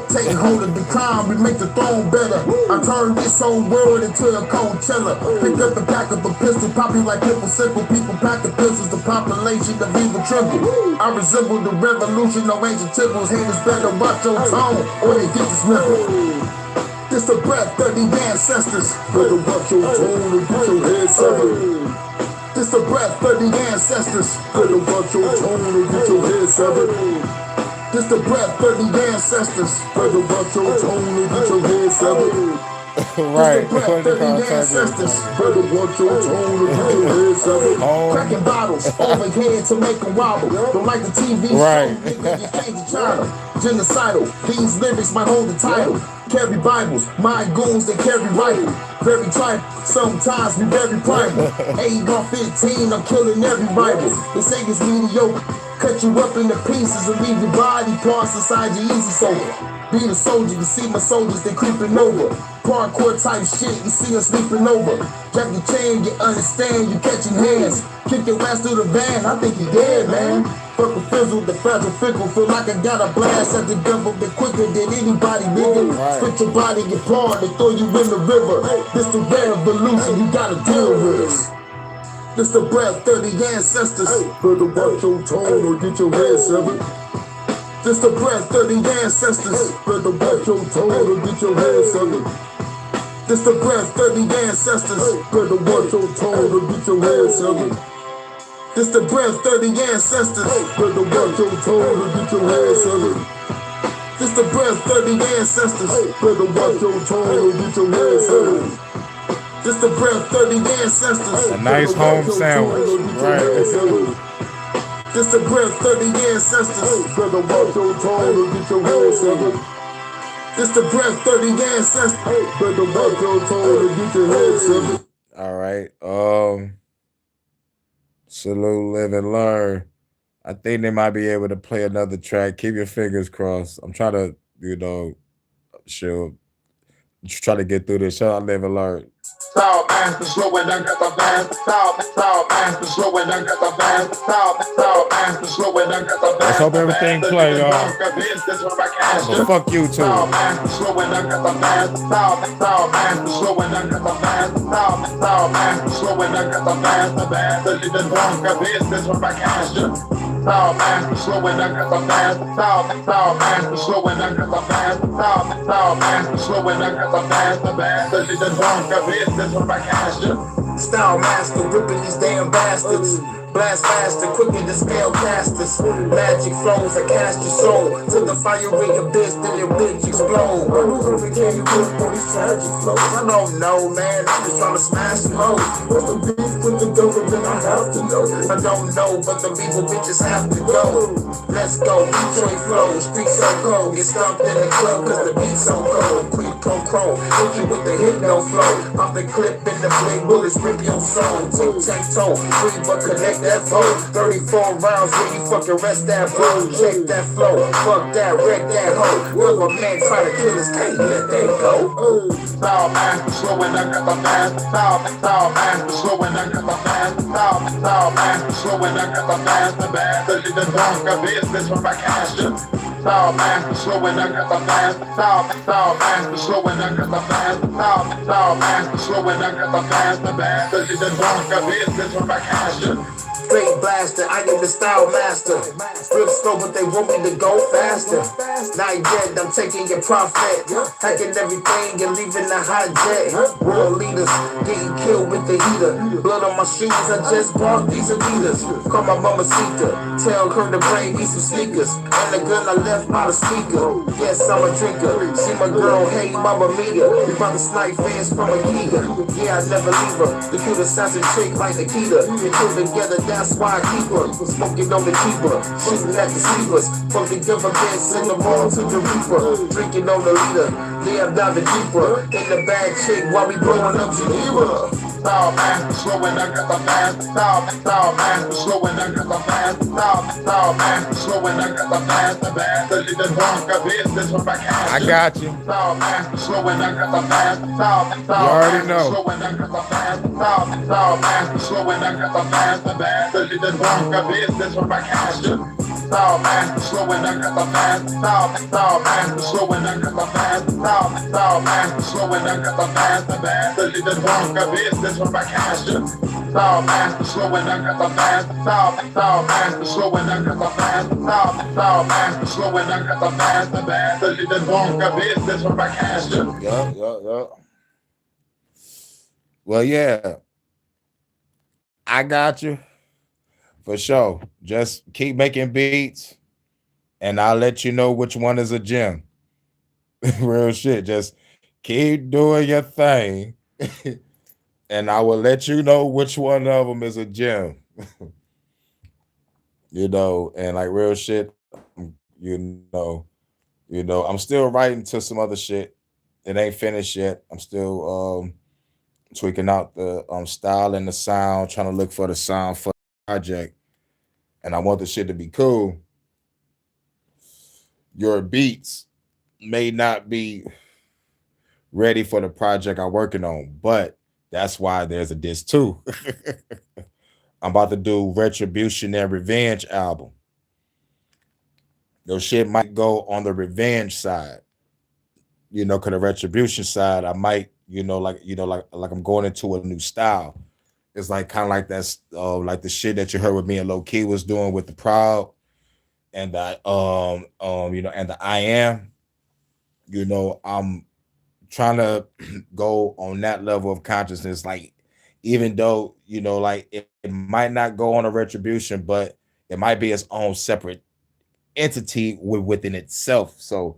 Take hold of the crime, we make the throne better. I turn this whole world into a Coachella. Pick up the pack of a pistol, pop you like pimple simple. People pack the pistols, the population of evil tremble. I resemble the revolution, no ancient temples. Haters better watch your tone, or they get dismembered. This the breath of the ancestors. Better watch your tone or get your head severed. This the breath of the ancestors. Better watch your tone or get your head severed. This the breath of the ancestors. Better watch your tone or get your head severed. Right. Better watch your tone or get your head severed. Cracking bottles overhead to make them wobble. Don't like the TV show, nigga, you came to China. Genocidal, these lyrics might hold the title. Carry Bibles, my goons that carry rifle. Very tribal, sometimes we very primal. 8-15, I'm killing every rival. They say it's mediocre. Cut you up into pieces and leave your body parts inside your easy sofa. Being a soldier, you see my soldiers, they creeping over. Parkour type shit, you see us sleeping over. Jack your chain, you understand, you catching hands. Kick your ass through the van, I think you dead, man. Fuck a fizzle, the fragile fickle. Feel like I got a blast at the devil, bit quicker than anybody, nigga. Spit your body, get hard, they throw you in the river. This the revolution, you gotta deal with us. This the breath of the ancestors. Better watch your tone or get your head severed. This the breath of the ancestors. Better watch your tone or get your head severed. This the breath of the ancestors. Better watch your tone or get your head severed. This the breath of the ancestors. Better watch your tone or get your head severed. This the breath of the ancestors. Better watch your tone or get your head severed. This the breath of the ancestors. A nice home sandwich. Right. This the breath of the ancestors. Better watch your tone or get your head severed. This the breath of the ancestors. Better watch your tone or get your head severed. All right. Salute, live, and learn. I think they might be able to play another track. Keep your fingers crossed. I'm trying to, sure, try to get through this. Shout out Live Alert. Stop, man, the slow and I got the fast. Stop, man, the slow and I got the fast. Stop, man, the slow and I got the fast. Let's hope everything play, y'all. Well, fuck you too. Stop, man, the slow and I got the fast. Stop, man, the slow and I got the fast. Stop, man, the slow and I got the fast. The bad, the little drunk of business from my cash. Stop, man, the slow and I got the fast. Stop, man, the slow and I got the fast. Stop, man, the slow and I got the fast. The bad, the little drunk of business from my cash. Style master, ripping these damn bastards. Blast faster, quicker than spell casters. Magic flows, I cast your soul. To the fire ring your bitch, then your bitch explode. Can you look for these tragic flows? I don't know, man. I'm just trying to smash some hoes. What's the beef with the government? I have to know. I don't know, but the evil bitches have to go. Let's go, Detroit flow, street so cold. Get stomped in the club cause the beat so cold. Quick chrome, hit you with the hypno flow. Off the clip in the bling bullets, rip your soul. Tic-tac-toe, free but connect that phone. 34 rounds when you fucking rest that bro. Check that flow, fuck that, wreck that hoe. If a man try to kill us, can't let that go. Style man, slow and I got the fast. Style man, slow and I got the fast. Style man, slow and I got the fast. The bad, the little drunk of business from my cash. Style man, slow and I got the fast. Style man, slow and I got the fast. Style man, slow and I got the fast. The bad, the little drunk of business from my cash. Straight blaster, I am the style master. Real slow, but they want me to go faster. Not yet, I'm taking your profit. Hacking everything and leaving the hot jet. World leaders getting killed with the heater. Blood on my shoes, I just bought these Adidas. Call my mama Sita, tell her to bring me some sneakers. And the gun I left by the speaker. Yes, I'm a drinker. See my girl, hey, mama Mia. We about to snipe fans from a Giga. Yeah, I never leave her. The cute assassin chick like Nikita. We pull together, that's why I keep her. Smoking on the keeper, shooting at the sleepers. From the government, send them all to the reaper. Drinking on the leader, yeah, I'm diving deeper. In the bad chick while we blowing up Geneva. Style man, slow and I got the fast. Style man, slow and I got the fast. Style man, slow and I got the fast. The bad, the little drunk of business from my cash. I got you. Style man, slow and I got the fast. You already know. Slow and I got the fast. Style man, slow and I got the fast. The bad, the little drunk of business from my cash. Style man, slow and I got the fast. Style man, slow and I got the fast. Style man, slow and I got the fast. The bad, the little drunk of business from my cash. Style man, slow and I got the fast. Style man, slow and I got the fast. Style man, slow and I got the fast. The bad, the little drunk of business from my cash. Yup. Well, yeah. I got you. For sure. Just keep making beats and I'll let you know which one is a gem. Real shit. Just keep doing your thing. And I will let you know which one of them is a gem. And like real shit, I'm still writing to some other shit. It ain't finished yet. I'm still tweaking out the style and the sound, trying to look for the sound for the project. And I want the shit to be cool. Your beats may not be ready for the project I'm working on, but that's why there's a disc 2. I'm about to do Retribution and Revenge album. Your shit might go on the revenge side. Cause the Retribution side, I might, like I'm going into a new style. It's like kind of like that's like the shit that you heard with me and Low Key was doing with the Proud and the and the I Am. I'm trying to go on that level of consciousness. Like, even though, like it might not go on a Retribution, but it might be its own separate entity within itself. So,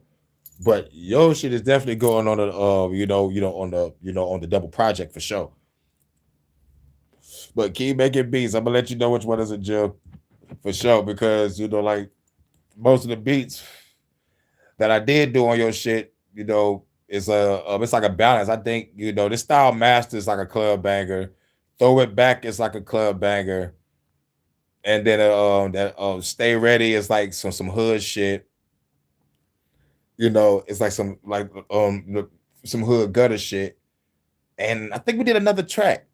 but your shit is definitely going on the on the double project for sure. But keep making beats. I'm gonna let you know which one is a gem for sure, because like most of the beats that I did do on your shit, it's like a balance. I think this Style Master is like a club banger. Throw It Back is like a club banger. And then that Stay Ready is like some hood shit. You know, it's like some hood gutter shit. And I think we did another track.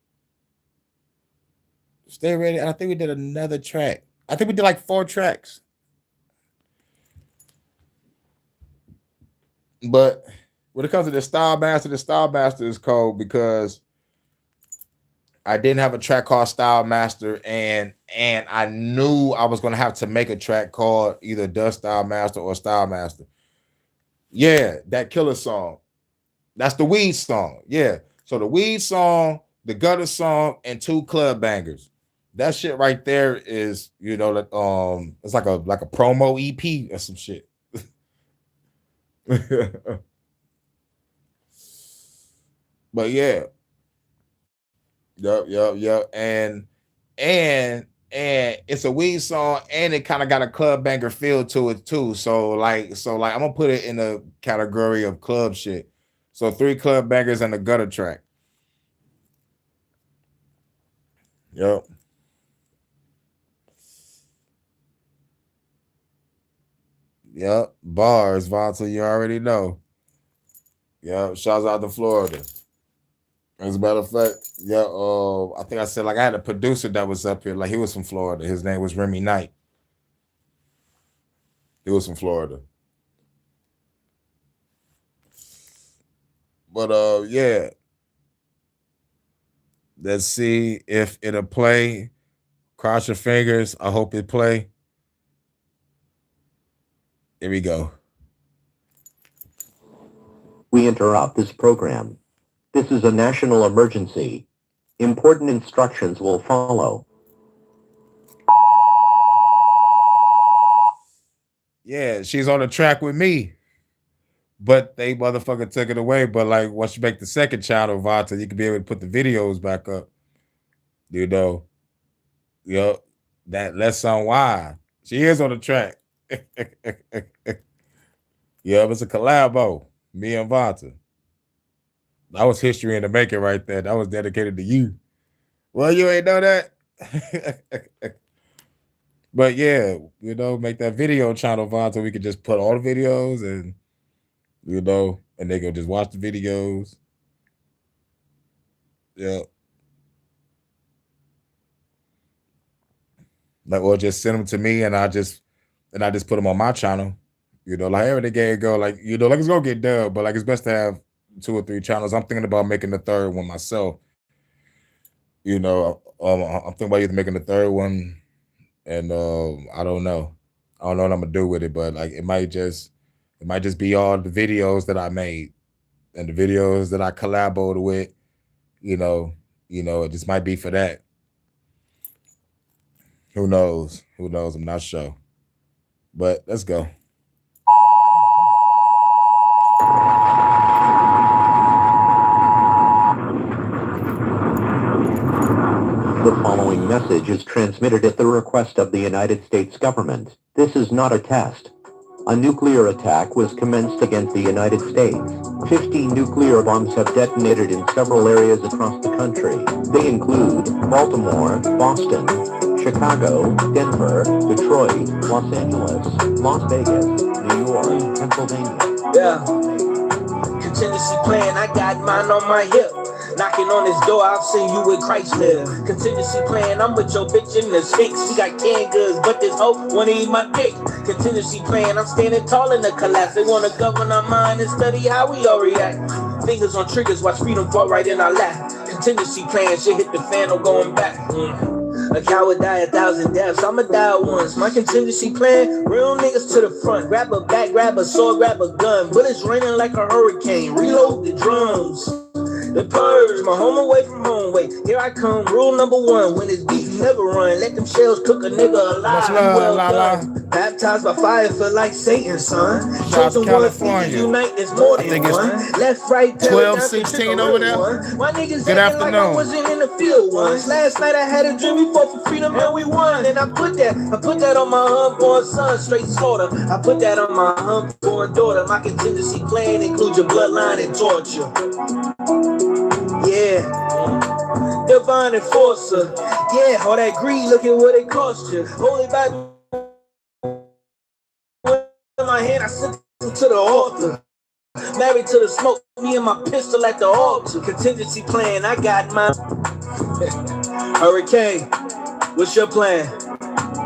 Stay Ready. And I think we did another track. I think we did like 4 tracks. But when it comes to the Style Master is cold because I didn't have a track called Style Master, and I knew I was gonna have to make a track called either The Style Master or Style Master. Yeah, that Killer song. That's the Weed song. Yeah. So the Weed song, the Gutter song, and 2 club bangers. That shit right there is, you know, it's like a promo EP or some shit. But yeah. Yep. And it's a Weed song, and it kind of got a club banger feel to it too. So like I'm gonna put it in the category of club shit. So 3 club bangers and a gutter track. Yep. Yep. Bars, Vonta, you already know. Yep. Shouts out to Florida. As a matter of fact, yeah, I think I said like I had a producer that was up here, like he was from Florida. His name was Remy Knight. He was from Florida. But yeah. Let's see if it'll play. Cross your fingers. I hope it play. Here we go. We interrupt this program. This is a national emergency. Important instructions will follow. Yeah, she's on the track with me. But they motherfucker took it away. But like once you make the second channel, Vonta, you can be able to put the videos back up. You know. Yep. That Let's On Why. She is on the track. Yeah, it's a collabo. Me and Vonta. That was history in the making right there. That was dedicated to you. Well, you ain't know that. But yeah, you know, make that video channel, Vonta. We could just put all the videos and, you know, and they can just watch the videos. Yeah. Like, or just send them to me and I just put them on my channel. You know, like every day go, like, you know, like it's gonna get done, but like it's best to have 2 or 3 channels. I'm thinking about making the 3rd one myself. You know, I'm thinking about either making the 3rd one, and I don't know what I'm gonna do with it, but like it might just be all the videos that I made and the videos that I collaborated with. You know, it just might be for that. Who knows? I'm not sure. But let's go. The following message is transmitted at the request of the United States government. This is not a test. A nuclear attack was commenced against the United States. 15 nuclear bombs have detonated in several areas across the country. They include Baltimore, Boston, Chicago, Denver, Detroit, Los Angeles, Las Vegas, New York, Pennsylvania. Yeah. Contingency plan, I got mine on my hip. Knocking on his door, I'll send you with Christ live. Contingency plan, I'm with your bitch in the Sphinx. She got canned goods, but this hoe wanna eat my dick. Contingency plan, I'm standing tall in the collapse. They wanna govern our mind and study how we all react. Fingers on triggers, watch freedom fall right in our lap. Contingency plan, shit hit the fan, no going back. A coward die 1,000 deaths, I'ma die once. My contingency plan, real niggas to the front. Grab a bat, grab a sword, grab a gun. Bullets raining like a hurricane, reload the drums. The purge, my home away from home. Wait, here I come. Rule number 1: when it's beat, never run. Let them shells cook a nigga alive. Well done. Baptized by fire, feel like Satan, son. South Chosen ones need to California. unite, there's more I than think it's one. Left, right, 12-16 over there. My niggas Good acting like I afternoon. wasn't in the field once. Last night I had a dream, we fought for freedom and we won. And I put that on my unborn son, straight slaughter. I put that on my unborn daughter. My contingency plan includes your bloodline and torture. Yeah. Divine enforcer. Yeah, all that greed, look at what it cost you. Holy Bible in my hand, I sent it to the altar. Married to the smoke, me and my pistol at the altar. Contingency plan, I got mine. Hurricane, what's your plan?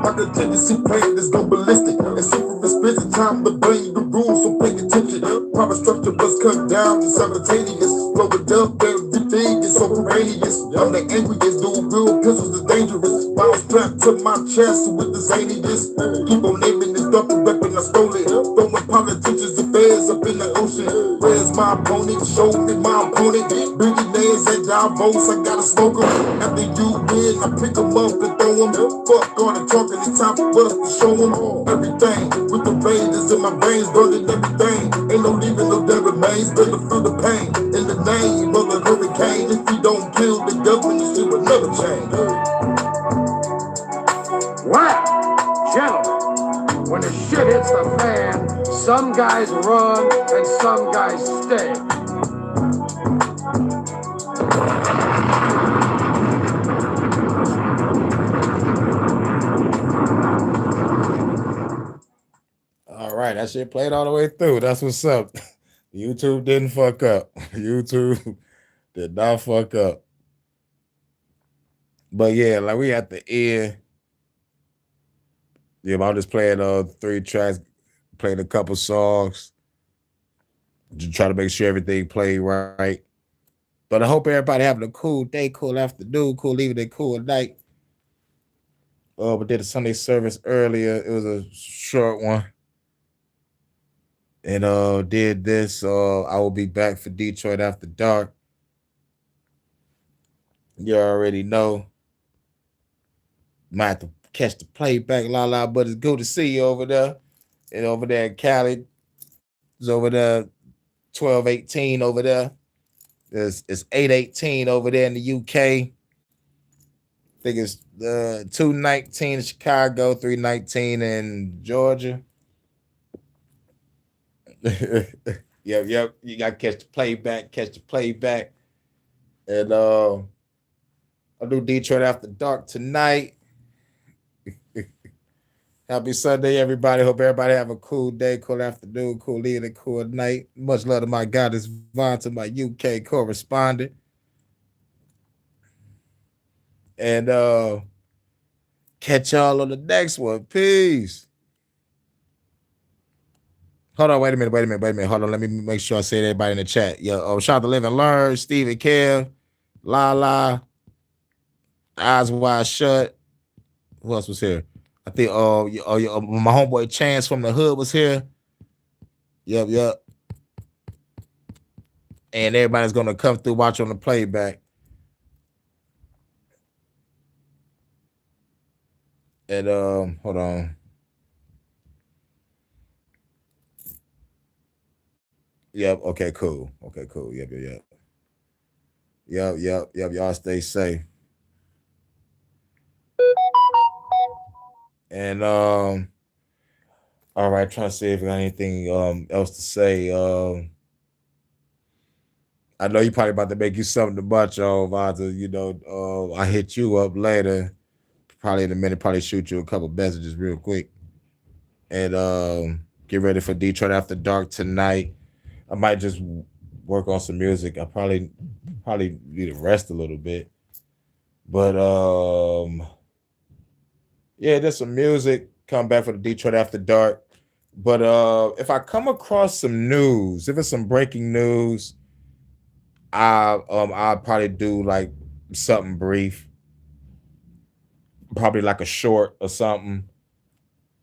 My contingency plan is go ballistic. And super expensive time to bring the rules, so pay attention. Proper structure must come down to simultaneous. Flow it up, everything is so courageous. I'm the angriest, dude, real pistols is dangerous. While strapped to my chest with the zaniness. Keep on naming this stuff, the weapon I stole it. Throwing politicians and feds up in the ocean. Where's my opponent? Show me my opponent. Billionaires and job votes, I gotta smoke them. After you win, I pick them up and throw them. Fuck all the talk. It's time for us to show them everything. With the raiders in my veins, burning everything. Ain't no leaving, no there remains. Better feel the pain. In the name of the hurricane. If we don't kill the government, this shit will never change. Well, gentlemen, when the shit hits the fan, some guys run and some guys stay. All right, that shit played all the way through. That's what's up. YouTube didn't fuck up. YouTube did not fuck up. But yeah, like we at the end. Yeah, I'm just playing 3 tracks, playing a couple songs. Just try to make sure everything played right. But I hope everybody having a cool day, cool afternoon, cool evening, cool night. We did a Sunday service earlier. It was a short one. And did this. I will be back for Detroit After Dark. You already know. Might have to catch the playback, la, but it's good to see you over there. And over there in Cali, it's over there 12:18 over there. It's 8:18 over there in the UK. I think it's 2:19 in Chicago, 3:19 in Georgia. Yep. You gotta catch the playback. And I'll do Detroit After Dark tonight. Happy Sunday, everybody. Hope everybody have a cool day, cool afternoon, cool evening, cool night. Much love to my guy, this Vaughn, to my UK correspondent. And catch y'all on the next one. Peace. Hold on, wait a minute. Hold on, let me make sure I say everybody in the chat. Shout out to Live and Learn, Stephen Kev, La, Eyes Wide Shut. Who else was here? I think my homeboy Chance from the hood was here. Yep. And everybody's gonna come through, watch on the playback. And hold on. Yep. Okay. Cool. Yep. Y'all stay safe. And all right. Trying to see if I got anything else to say. I know you probably about to make you something to bunch on, Vanta. I hit you up later, probably in a minute. Probably shoot you a couple messages real quick, and get ready for Detroit After Dark tonight. I might just work on some music. I probably need to rest a little bit. But yeah, there's some music. Come back for the Detroit After Dark. But if I come across some news, if it's some breaking news, I'll probably do like something brief. Probably like a short or something.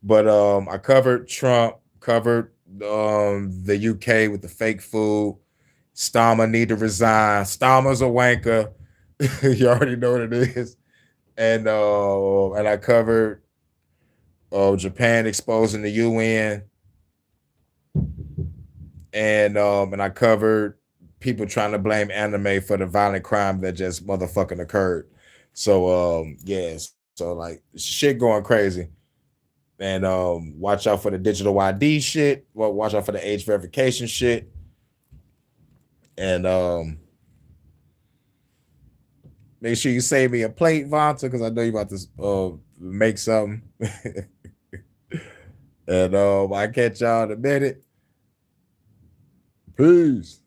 But I covered Trump, covered the UK with the fake food. Starmer need to resign. Starmer's a wanker. You already know what it is. And I covered Japan exposing the UN, and I covered people trying to blame anime for the violent crime that just motherfucking occurred. So yes, so like shit going crazy. And watch out for the digital ID shit. Well, watch out for the age verification shit. And make sure you save me a plate, Vonta, because I know you about to make something. And I catch y'all in a minute. Peace.